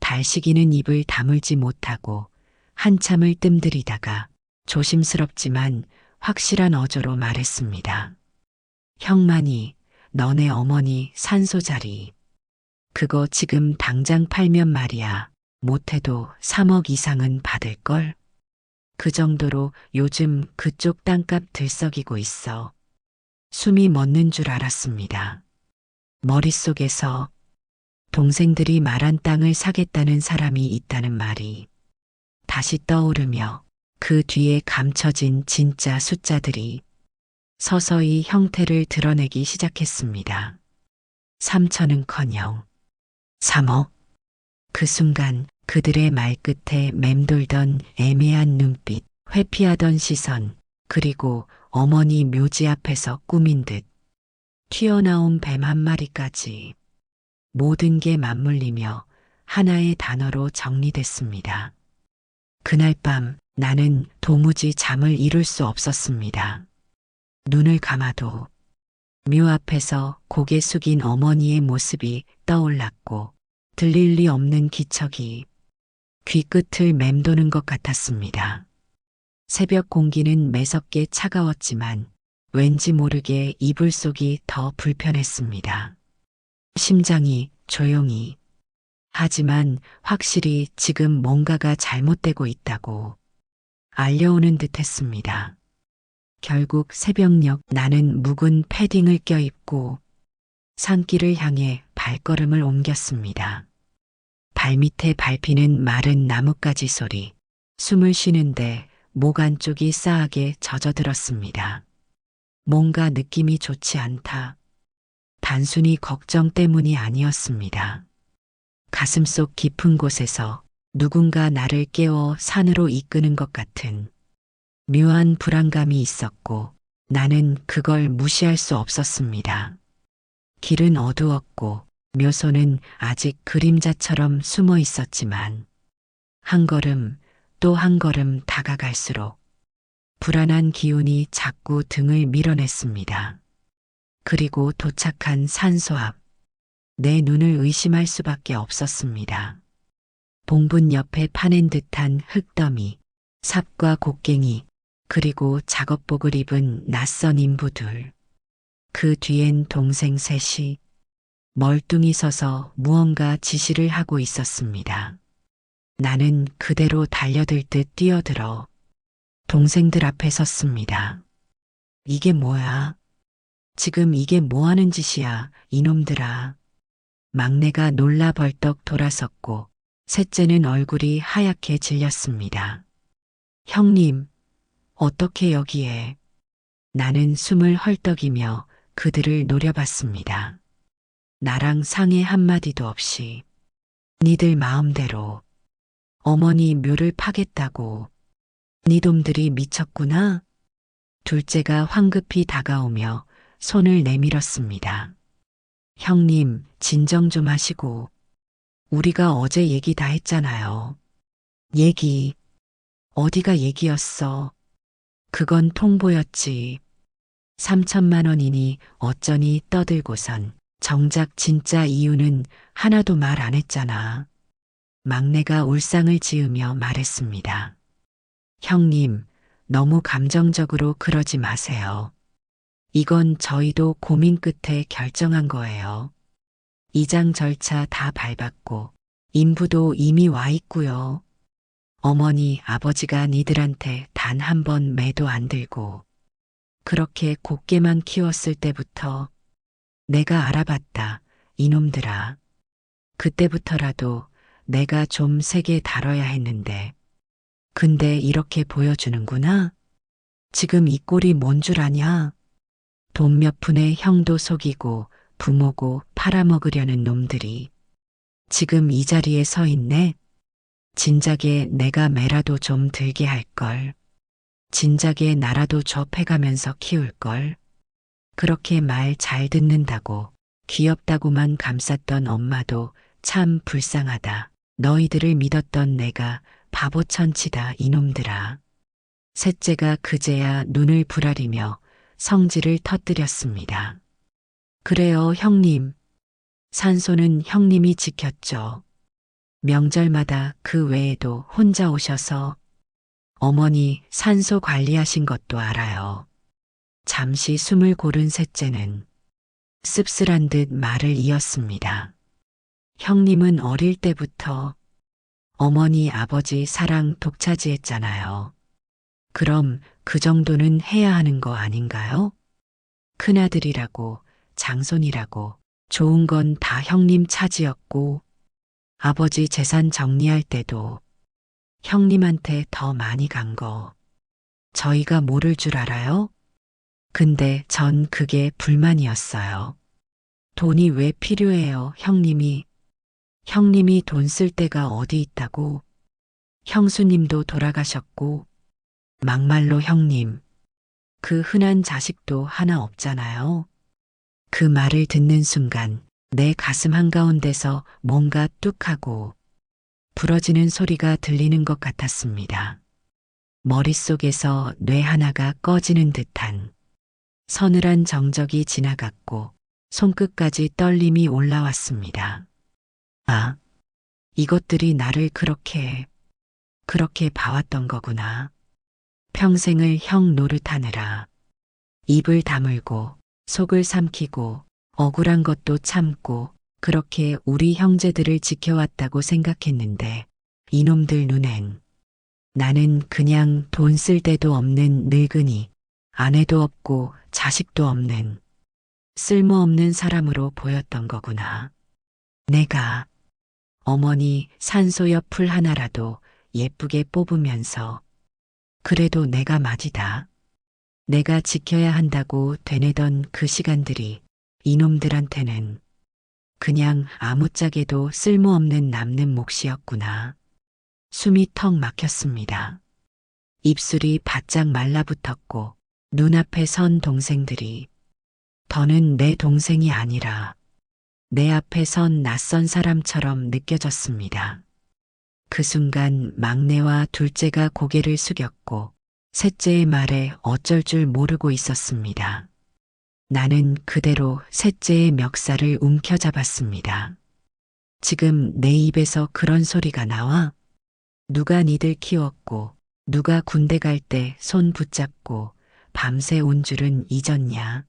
달식이는 입을 다물지 못하고 한참을 뜸들이다가 조심스럽지만 확실한 어조로 말했습니다. 형만이 너네 어머니 산소 자리. 그거 지금 당장 팔면 말이야. 못해도 3억 이상은 받을걸? 그 정도로 요즘 그쪽 땅값 들썩이고 있어. 숨이 멎는 줄 알았습니다. 머릿속에서 동생들이 말한 땅을 사겠다는 사람이 있다는 말이 다시 떠오르며 그 뒤에 감춰진 진짜 숫자들이 서서히 형태를 드러내기 시작했습니다. 3천은커녕 3억. 그 순간 그들의 말끝에 맴돌던 애매한 눈빛, 회피하던 시선, 그리고 어머니 묘지 앞에서 꾸민 듯 튀어나온 뱀 한 마리까지 모든 게 맞물리며 하나의 단어로 정리됐습니다. 그날 밤 나는 도무지 잠을 이룰 수 없었습니다. 눈을 감아도 묘 앞에서 고개 숙인 어머니의 모습이 떠올랐고 들릴 리 없는 기척이 귀끝을 맴도는 것 같았습니다. 새벽 공기는 매섭게 차가웠지만 왠지 모르게 이불 속이 더 불편했습니다. 심장이 조용히. 하지만 확실히 지금 뭔가가 잘못되고 있다고 알려오는 듯 했습니다. 결국 새벽녘 나는 묵은 패딩을 껴입고 산길을 향해 발걸음을 옮겼습니다. 발밑에 밟히는 마른 나뭇가지 소리, 숨을 쉬는데 목 안쪽이 싸하게 젖어들었습니다. 뭔가 느낌이 좋지 않다. 단순히 걱정 때문이 아니었습니다. 가슴속 깊은 곳에서 누군가 나를 깨워 산으로 이끄는 것 같은 묘한 불안감이 있었고 나는 그걸 무시할 수 없었습니다. 길은 어두웠고 묘소는 아직 그림자처럼 숨어 있었지만 한 걸음 또 한 걸음 다가갈수록 불안한 기운이 자꾸 등을 밀어냈습니다. 그리고 도착한 산소 앞, 내 눈을 의심할 수밖에 없었습니다. 봉분 옆에 파낸 듯한 흙더미, 삽과 곡괭이, 그리고 작업복을 입은 낯선 인부들. 그 뒤엔 동생 셋이 멀뚱히 서서 무언가 지시를 하고 있었습니다. 나는 그대로 달려들 듯 뛰어들어 동생들 앞에 섰습니다. 이게 뭐야? 지금 이게 뭐 하는 짓이야, 이놈들아. 막내가 놀라 벌떡 돌아섰고 셋째는 얼굴이 하얗게 질렸습니다. 형님, 어떻게 여기에? 나는 숨을 헐떡이며 그들을 노려봤습니다. 나랑 상의 한마디도 없이 니들 마음대로 어머니 묘를 파겠다고. 니놈들이 미쳤구나. 둘째가 황급히 다가오며 손을 내밀었습니다. 형님, 진정 좀 하시고. 우리가 어제 얘기 다 했잖아요. 얘기? 어디가 얘기였어? 그건 통보였지. 3천만 원이니 어쩌니 떠들고선 정작 진짜 이유는 하나도 말 안 했잖아. 막내가 울상을 지으며 말했습니다. 형님, 너무 감정적으로 그러지 마세요. 이건 저희도 고민 끝에 결정한 거예요. 이장 절차 다 밟았고 인부도 이미 와 있고요. 어머니, 아버지가 니들한테 단 한 번 매도 안 들고 그렇게 곱게만 키웠을 때부터 내가 알아봤다, 이놈들아. 그때부터라도 내가 좀 세게 다뤄야 했는데. 근데 이렇게 보여주는구나? 지금 이 꼴이 뭔 줄 아냐? 돈 몇 푼에 형도 속이고 부모고 팔아먹으려는 놈들이 지금 이 자리에 서 있네? 진작에 내가 매라도 좀 들게 할걸. 진작에 나라도 접해가면서 키울걸. 그렇게 말 잘 듣는다고 귀엽다고만 감쌌던 엄마도 참 불쌍하다. 너희들을 믿었던 내가 바보천치다, 이놈들아. 셋째가 그제야 눈을 부라리며 성질을 터뜨렸습니다. 그래요, 형님. 산소는 형님이 지켰죠. 명절마다 그 외에도 혼자 오셔서 어머니 산소 관리하신 것도 알아요. 잠시 숨을 고른 셋째는 씁쓸한 듯 말을 이었습니다. 형님은 어릴 때부터 어머니 아버지 사랑 독차지했잖아요. 그럼 그 정도는 해야 하는 거 아닌가요? 큰아들이라고 장손이라고 좋은 건 다 형님 차지였고 아버지 재산 정리할 때도 형님한테 더 많이 간 거 저희가 모를 줄 알아요? 근데 전 그게 불만이었어요. 돈이 왜 필요해요, 형님이? 형님이 돈 쓸 데가 어디 있다고? 형수님도 돌아가셨고 막말로 형님, 그 흔한 자식도 하나 없잖아요. 그 말을 듣는 순간 내 가슴 한가운데서 뭔가 뚝하고 부러지는 소리가 들리는 것 같았습니다. 머릿속에서 뇌 하나가 꺼지는 듯한 서늘한 정적이 지나갔고 손끝까지 떨림이 올라왔습니다. 아, 이것들이 나를 그렇게 봐왔던 거구나. 평생을 형 노릇하느라 입을 다물고 속을 삼키고 억울한 것도 참고 그렇게 우리 형제들을 지켜왔다고 생각했는데 이놈들 눈엔 나는 그냥 돈 쓸 데도 없는 늙은이, 아내도 없고 자식도 없는 쓸모없는 사람으로 보였던 거구나. 내가 어머니 산소 옆풀 하나라도 예쁘게 뽑으면서 그래도 내가 맞이다. 내가 지켜야 한다고 되뇌던 그 시간들이 이놈들한테는 그냥 아무짝에도 쓸모없는 남는 몫이었구나. 숨이 턱 막혔습니다. 입술이 바짝 말라붙었고 눈앞에 선 동생들이 더는 내 동생이 아니라 내 앞에 선 낯선 사람처럼 느껴졌습니다. 그 순간 막내와 둘째가 고개를 숙였고 셋째의 말에 어쩔 줄 모르고 있었습니다. 나는 그대로 셋째의 멱살을 움켜잡았습니다. 지금 내 입에서 그런 소리가 나와? 누가 니들 키웠고 누가 군대 갈 때 손 붙잡고 밤새 온 줄은 잊었냐?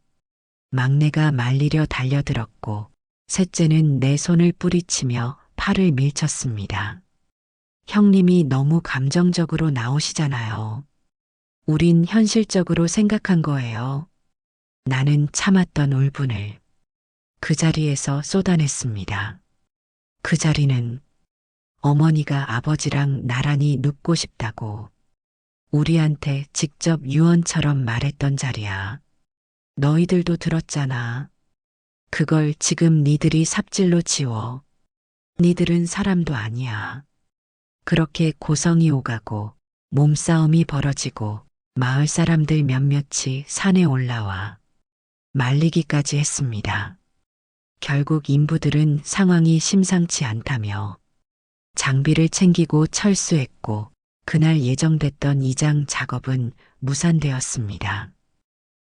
막내가 말리려 달려들었고 셋째는 내 손을 뿌리치며 팔을 밀쳤습니다. 형님이 너무 감정적으로 나오시잖아요. 우린 현실적으로 생각한 거예요. 나는 참았던 울분을 그 자리에서 쏟아냈습니다. 그 자리는 어머니가 아버지랑 나란히 눕고 싶다고 우리한테 직접 유언처럼 말했던 자리야. 너희들도 들었잖아. 그걸 지금 니들이 삽질로 지워. 니들은 사람도 아니야. 그렇게 고성이 오가고 몸싸움이 벌어지고 마을 사람들 몇몇이 산에 올라와 말리기까지 했습니다. 결국 인부들은 상황이 심상치 않다며 장비를 챙기고 철수했고 그날 예정됐던 이장 작업은 무산되었습니다.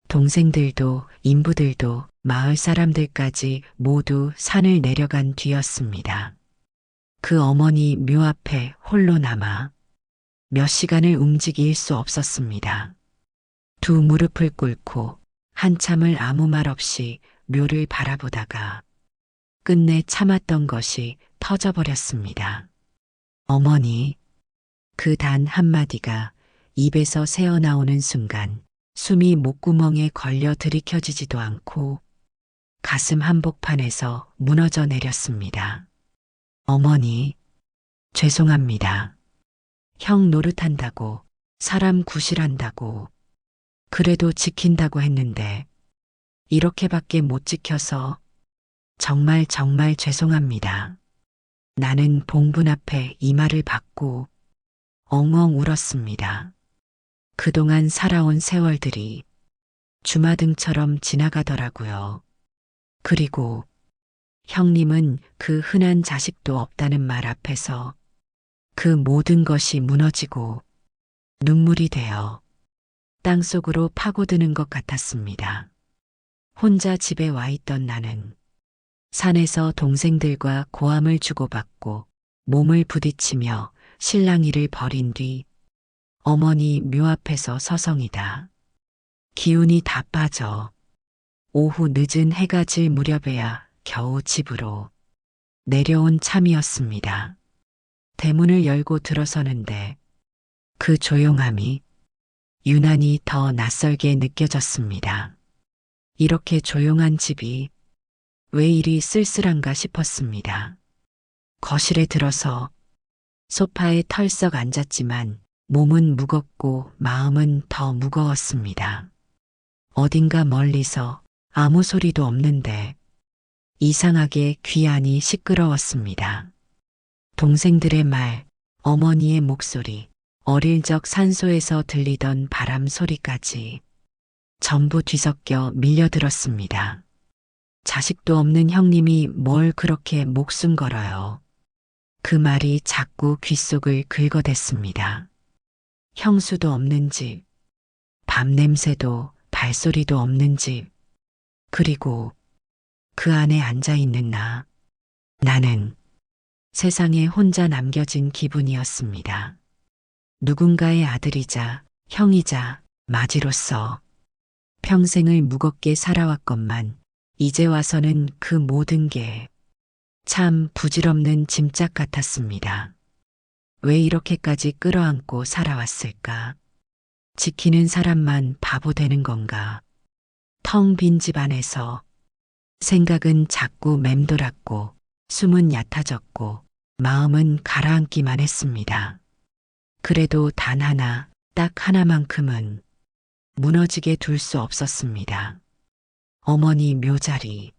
동생들도 인부들도 마을 사람들까지 모두 산을 내려간 뒤였습니다. 그 어머니 묘 앞에 홀로 남아 몇 시간을 움직일 수 없었습니다. 두 무릎을 꿇고 한참을 아무 말 없이 묘를 바라보다가 끝내 참았던 것이 터져버렸습니다. 어머니, 그 단 한마디가 입에서 새어나오는 순간 숨이 목구멍에 걸려 들이켜지지도 않고 가슴 한복판에서 무너져 내렸습니다. 어머니, 죄송합니다. 형 노릇한다고, 사람 구실한다고, 그래도 지킨다고 했는데 이렇게밖에 못 지켜서 정말 죄송합니다. 나는 봉분 앞에 이마를 박고 엉엉 울었습니다. 그동안 살아온 세월들이 주마등처럼 지나가더라고요. 그리고 형님은 그 흔한 자식도 없다는 말 앞에서 그 모든 것이 무너지고 눈물이 되어 땅속으로 파고드는 것 같았습니다. 혼자 집에 와 있던 나는 산에서 동생들과 고함을 주고받고 몸을 부딪히며 실랑이를 벌인 뒤 어머니 묘 앞에서 서성이다. 기운이 다 빠져 오후 늦은 해가 질 무렵에야 겨우 집으로 내려온 참이었습니다. 대문을 열고 들어서는데 그 조용함이 유난히 더 낯설게 느껴졌습니다. 이렇게 조용한 집이 왜 이리 쓸쓸한가 싶었습니다. 거실에 들어서 소파에 털썩 앉았지만 몸은 무겁고 마음은 더 무거웠습니다. 어딘가 멀리서 아무 소리도 없는데 이상하게 귀 안이 시끄러웠습니다. 동생들의 말, 어머니의 목소리, 어릴 적 산소에서 들리던 바람 소리까지 전부 뒤섞여 밀려들었습니다. 자식도 없는 형님이 뭘 그렇게 목숨 걸어요. 그 말이 자꾸 귓속을 긁어댔습니다. 형수도 없는 집, 밤 냄새도 발소리도 없는 집, 그리고 그 안에 앉아있는 나. 나는 세상에 혼자 남겨진 기분이었습니다. 누군가의 아들이자 형이자 마지로서 평생을 무겁게 살아왔건만 이제 와서는 그 모든 게 참 부질없는 짐짝 같았습니다. 왜 이렇게까지 끌어안고 살아왔을까? 지키는 사람만 바보 되는 건가? 텅 빈 집 안에서 생각은 자꾸 맴돌았고 숨은 얕아졌고 마음은 가라앉기만 했습니다. 그래도 단 하나, 딱 하나만큼은 무너지게 둘 수 없었습니다. 어머니 묘자리.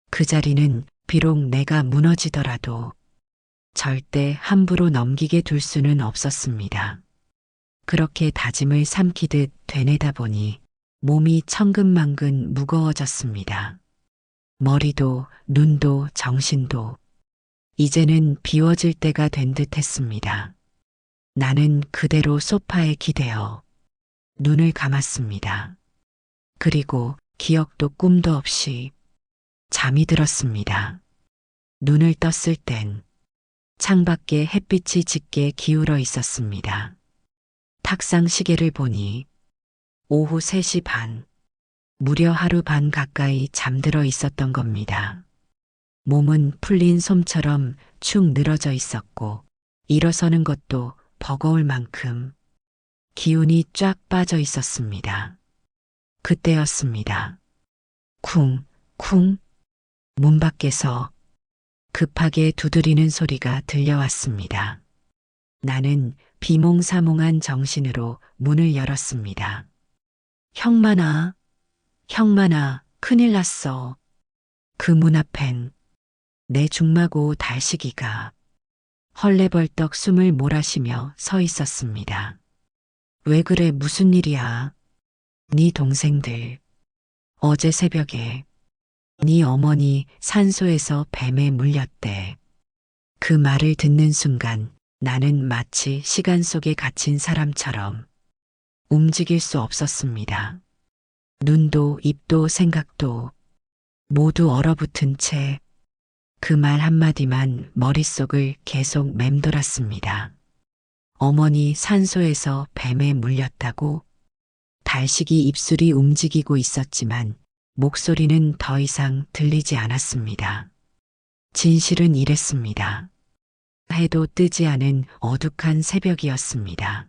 그 자리는 비록 내가 무너지더라도 절대 함부로 넘기게 둘 수는 없었습니다. 그렇게 다짐을 삼키듯 되뇌다 보니 몸이 천근만근 무거워졌습니다. 머리도 눈도 정신도 이제는 비워질 때가 된 듯 했습니다. 나는 그대로 소파에 기대어 눈을 감았습니다. 그리고 기억도 꿈도 없이 잠이 들었습니다. 눈을 떴을 땐 창밖에 햇빛이 짙게 기울어 있었습니다. 탁상 시계를 보니 오후 3시 반, 무려 하루 반 가까이 잠들어 있었던 겁니다. 몸은 풀린 솜처럼 축 늘어져 있었고 일어서는 것도 버거울 만큼 기운이 쫙 빠져 있었습니다. 그때였습니다. 쿵, 쿵. 문 밖에서 급하게 두드리는 소리가 들려왔습니다. 나는 비몽사몽한 정신으로 문을 열었습니다. 형만아, 형만아, 큰일 났어. 그 문 앞엔 내 중마고 달식이가 헐레벌떡 숨을 몰아쉬며 서 있었습니다. 왜 그래, 무슨 일이야? 네 동생들 어제 새벽에 네 어머니 산소에서 뱀에 물렸대. 그 말을 듣는 순간 나는 마치 시간 속에 갇힌 사람처럼 움직일 수 없었습니다. 눈도 입도 생각도 모두 얼어붙은 채 그 말 한마디만 머릿속을 계속 맴돌았습니다. 어머니 산소에서 뱀에 물렸다고? 달식이 입술이 움직이고 있었지만 목소리는 더 이상 들리지 않았습니다. 진실은 이랬습니다. 해도 뜨지 않은 어둑한 새벽이었습니다.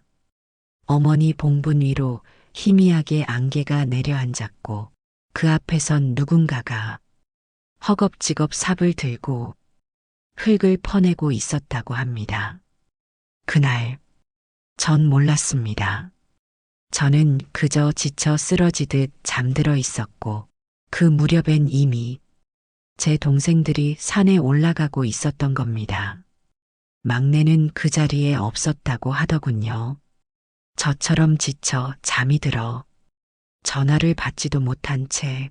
어머니 봉분 위로 희미하게 안개가 내려앉았고 그 앞에선 누군가가 허겁지겁 삽을 들고 흙을 퍼내고 있었다고 합니다. 그날 전 몰랐습니다. 저는 그저 지쳐 쓰러지듯 잠들어 있었고 그 무렵엔 이미 제 동생들이 산에 올라가고 있었던 겁니다. 막내는 그 자리에 없었다고 하더군요. 저처럼 지쳐 잠이 들어 전화를 받지도 못한 채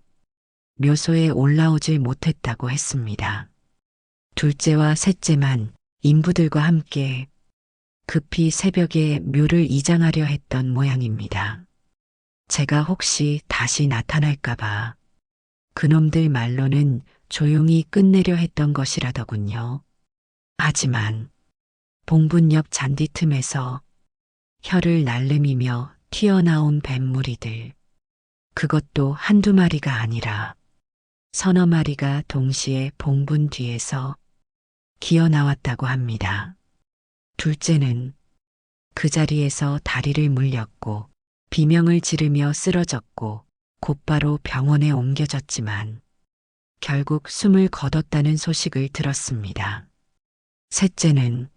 묘소에 올라오질 못했다고 했습니다. 둘째와 셋째만 인부들과 함께 급히 새벽에 묘를 이장하려 했던 모양입니다. 제가 혹시 다시 나타날까봐 그놈들 말로는 조용히 끝내려 했던 것이라더군요. 하지만 봉분 옆 잔디 틈에서 혀를 날름이며 튀어나온 뱀무리들, 그것도 한두 마리가 아니라 서너 마리가 동시에 봉분 뒤에서 기어 나왔다고 합니다. 둘째는 그 자리에서 다리를 물렸고 비명을 지르며 쓰러졌고 곧바로 병원에 옮겨졌지만 결국 숨을 거뒀다는 소식을 들었습니다. 셋째는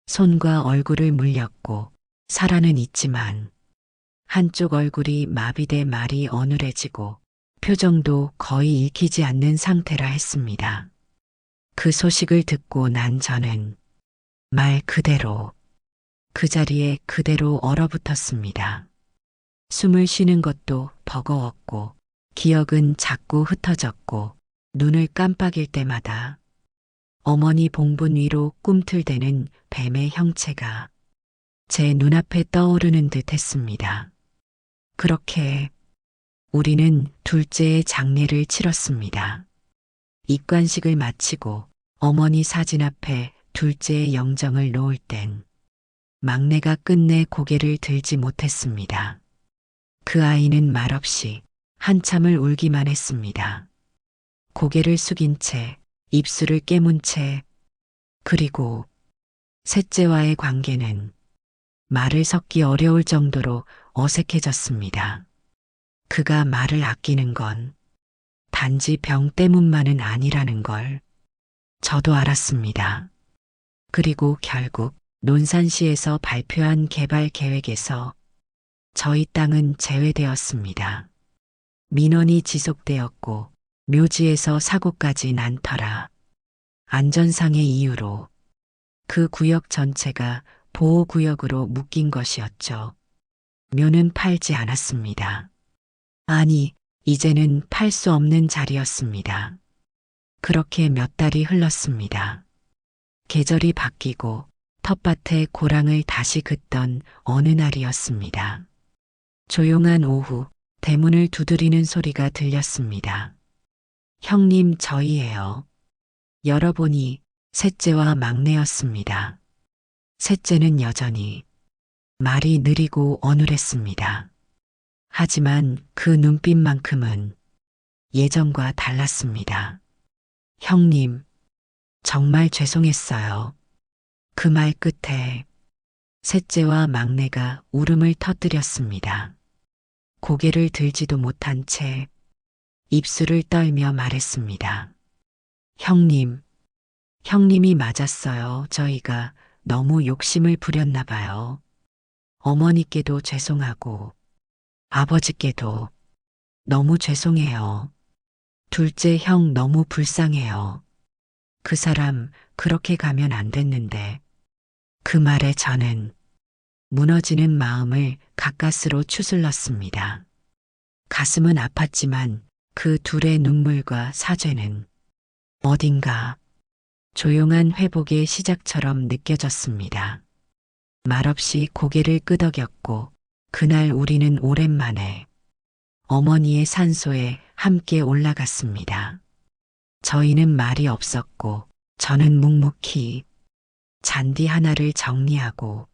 손과 얼굴을 물렸고 살아는 있지만 한쪽 얼굴이 마비돼 말이 어눌해지고 표정도 거의 읽히지 않는 상태라 했습니다. 그 소식을 듣고 난 저는 말 그대로 그 자리에 그대로 얼어붙었습니다. 숨을 쉬는 것도 버거웠고 기억은 자꾸 흩어졌고 눈을 깜빡일 때마다 어머니 봉분 위로 꿈틀대는 뱀의 형체가 제 눈앞에 떠오르는 듯 했습니다. 그렇게 우리는 둘째의 장례를 치렀습니다. 입관식을 마치고 어머니 사진 앞에 둘째의 영정을 놓을 땐 막내가 끝내 고개를 들지 못했습니다. 그 아이는 말없이 한참을 울기만 했습니다. 고개를 숙인 채 입술을 깨문 채 그리고 셋째와의 관계는 말을 섞기 어려울 정도로 어색해졌습니다. 그가 말을 아끼는 건 단지 병 때문만은 아니라는 걸 저도 알았습니다. 그리고 결국 논산시에서 발표한 개발 계획에서 저희 땅은 제외되었습니다. 민원이 지속되었고 묘지에서 사고까지 난 터라 안전상의 이유로 그 구역 전체가 보호구역으로 묶인 것이었죠. 묘는 팔지 않았습니다. 아니, 이제는 팔 수 없는 자리였습니다. 그렇게 몇 달이 흘렀습니다. 계절이 바뀌고 텃밭에 고랑을 다시 긋던 어느 날이었습니다. 조용한 오후, 대문을 두드리는 소리가 들렸습니다. 형님, 저희예요. 열어보니 셋째와 막내였습니다. 셋째는 여전히 말이 느리고 어눌했습니다. 하지만 그 눈빛만큼은 예전과 달랐습니다. 형님, 정말 죄송했어요. 그 말 끝에 셋째와 막내가 울음을 터뜨렸습니다. 고개를 들지도 못한 채 입술을 떨며 말했습니다. 형님, 형님이 맞았어요. 저희가 너무 욕심을 부렸나 봐요. 어머니께도 죄송하고 아버지께도 너무 죄송해요. 둘째 형 너무 불쌍해요. 그 사람 그렇게 가면 안 됐는데. 그 말에 저는 무너지는 마음을 가까스로 추슬렀습니다. 가슴은 아팠지만 그 둘의 눈물과 사죄는 어딘가 조용한 회복의 시작처럼 느껴졌습니다. 말없이 고개를 끄덕였고 그날 우리는 오랜만에 어머니의 산소에 함께 올라갔습니다. 저희는 말이 없었고 저는 묵묵히 잔디 하나를 정리하고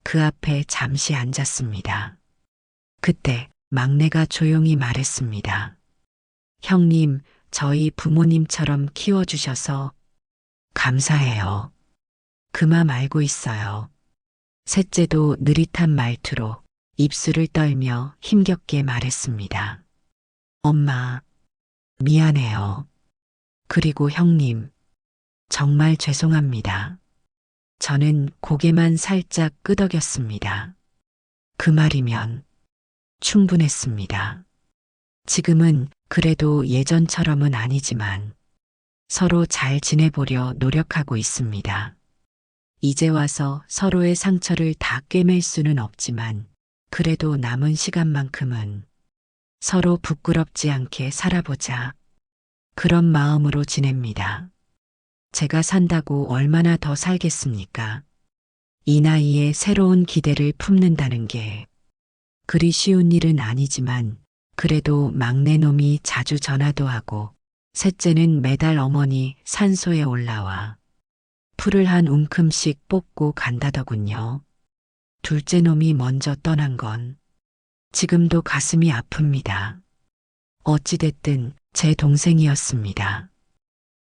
그 앞에 잠시 앉았습니다. 그때 막내가 조용히 말했습니다. 형님, 저희 부모님처럼 키워주셔서 감사해요. 그 맘 알고 있어요. 셋째도 느릿한 말투로 입술을 떨며 힘겹게 말했습니다. 엄마, 미안해요. 그리고 형님, 정말 죄송합니다. 저는 고개만 살짝 끄덕였습니다. 그 말이면 충분했습니다. 지금은 그래도 예전처럼은 아니지만 서로 잘 지내보려 노력하고 있습니다. 이제 와서 서로의 상처를 다 꿰맬 수는 없지만 그래도 남은 시간만큼은 서로 부끄럽지 않게 살아보자. 그런 마음으로 지냅니다. 제가 산다고 얼마나 더 살겠습니까? 이 나이에 새로운 기대를 품는다는 게 그리 쉬운 일은 아니지만 그래도 막내놈이 자주 전화도 하고 셋째는 매달 어머니 산소에 올라와 풀을 한 움큼씩 뽑고 간다더군요. 둘째 놈이 먼저 떠난 건 지금도 가슴이 아픕니다. 어찌됐든 제 동생이었습니다.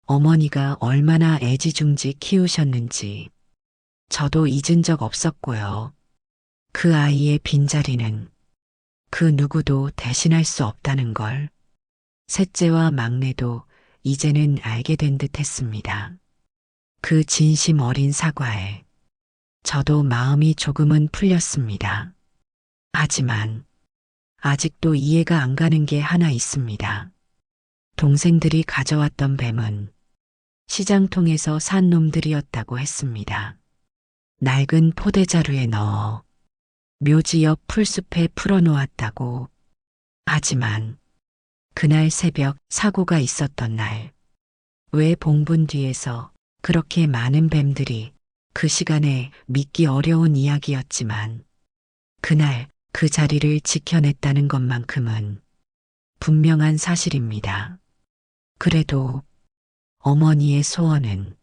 어머니가 얼마나 애지중지 키우셨는지 저도 잊은 적 없었고요. 그 아이의 빈자리는 그 누구도 대신할 수 없다는 걸 셋째와 막내도 이제는 알게 된 듯 했습니다. 그 진심 어린 사과에 저도 마음이 조금은 풀렸습니다. 하지만 아직도 이해가 안 가는 게 하나 있습니다. 동생들이 가져왔던 뱀은 시장통에서 산 놈들이었다고 했습니다. 낡은 포대자루에 넣어 묘지 옆 풀숲에 풀어놓았다고. 하지만 그날 새벽 사고가 있었던 날, 왜 봉분 뒤에서 그렇게 많은 뱀들이 그 시간에 믿기 어려운 이야기였지만 그날 그 자리를 지켜냈다는 것만큼은 분명한 사실입니다. 그래도 어머니의 소원은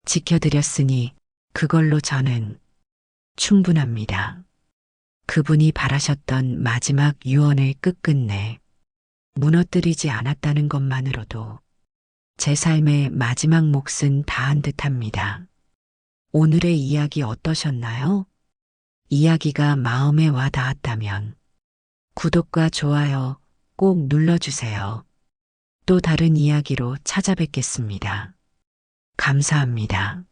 지켜드렸으니 그걸로 저는 충분합니다. 그분이 바라셨던 마지막 유언을 끝끝내 무너뜨리지 않았다는 것만으로도 제 삶의 마지막 몫은 다한 듯합니다. 오늘의 이야기 어떠셨나요? 이야기가 마음에 와 닿았다면 구독과 좋아요 꼭 눌러주세요. 또 다른 이야기로 찾아뵙겠습니다. 감사합니다.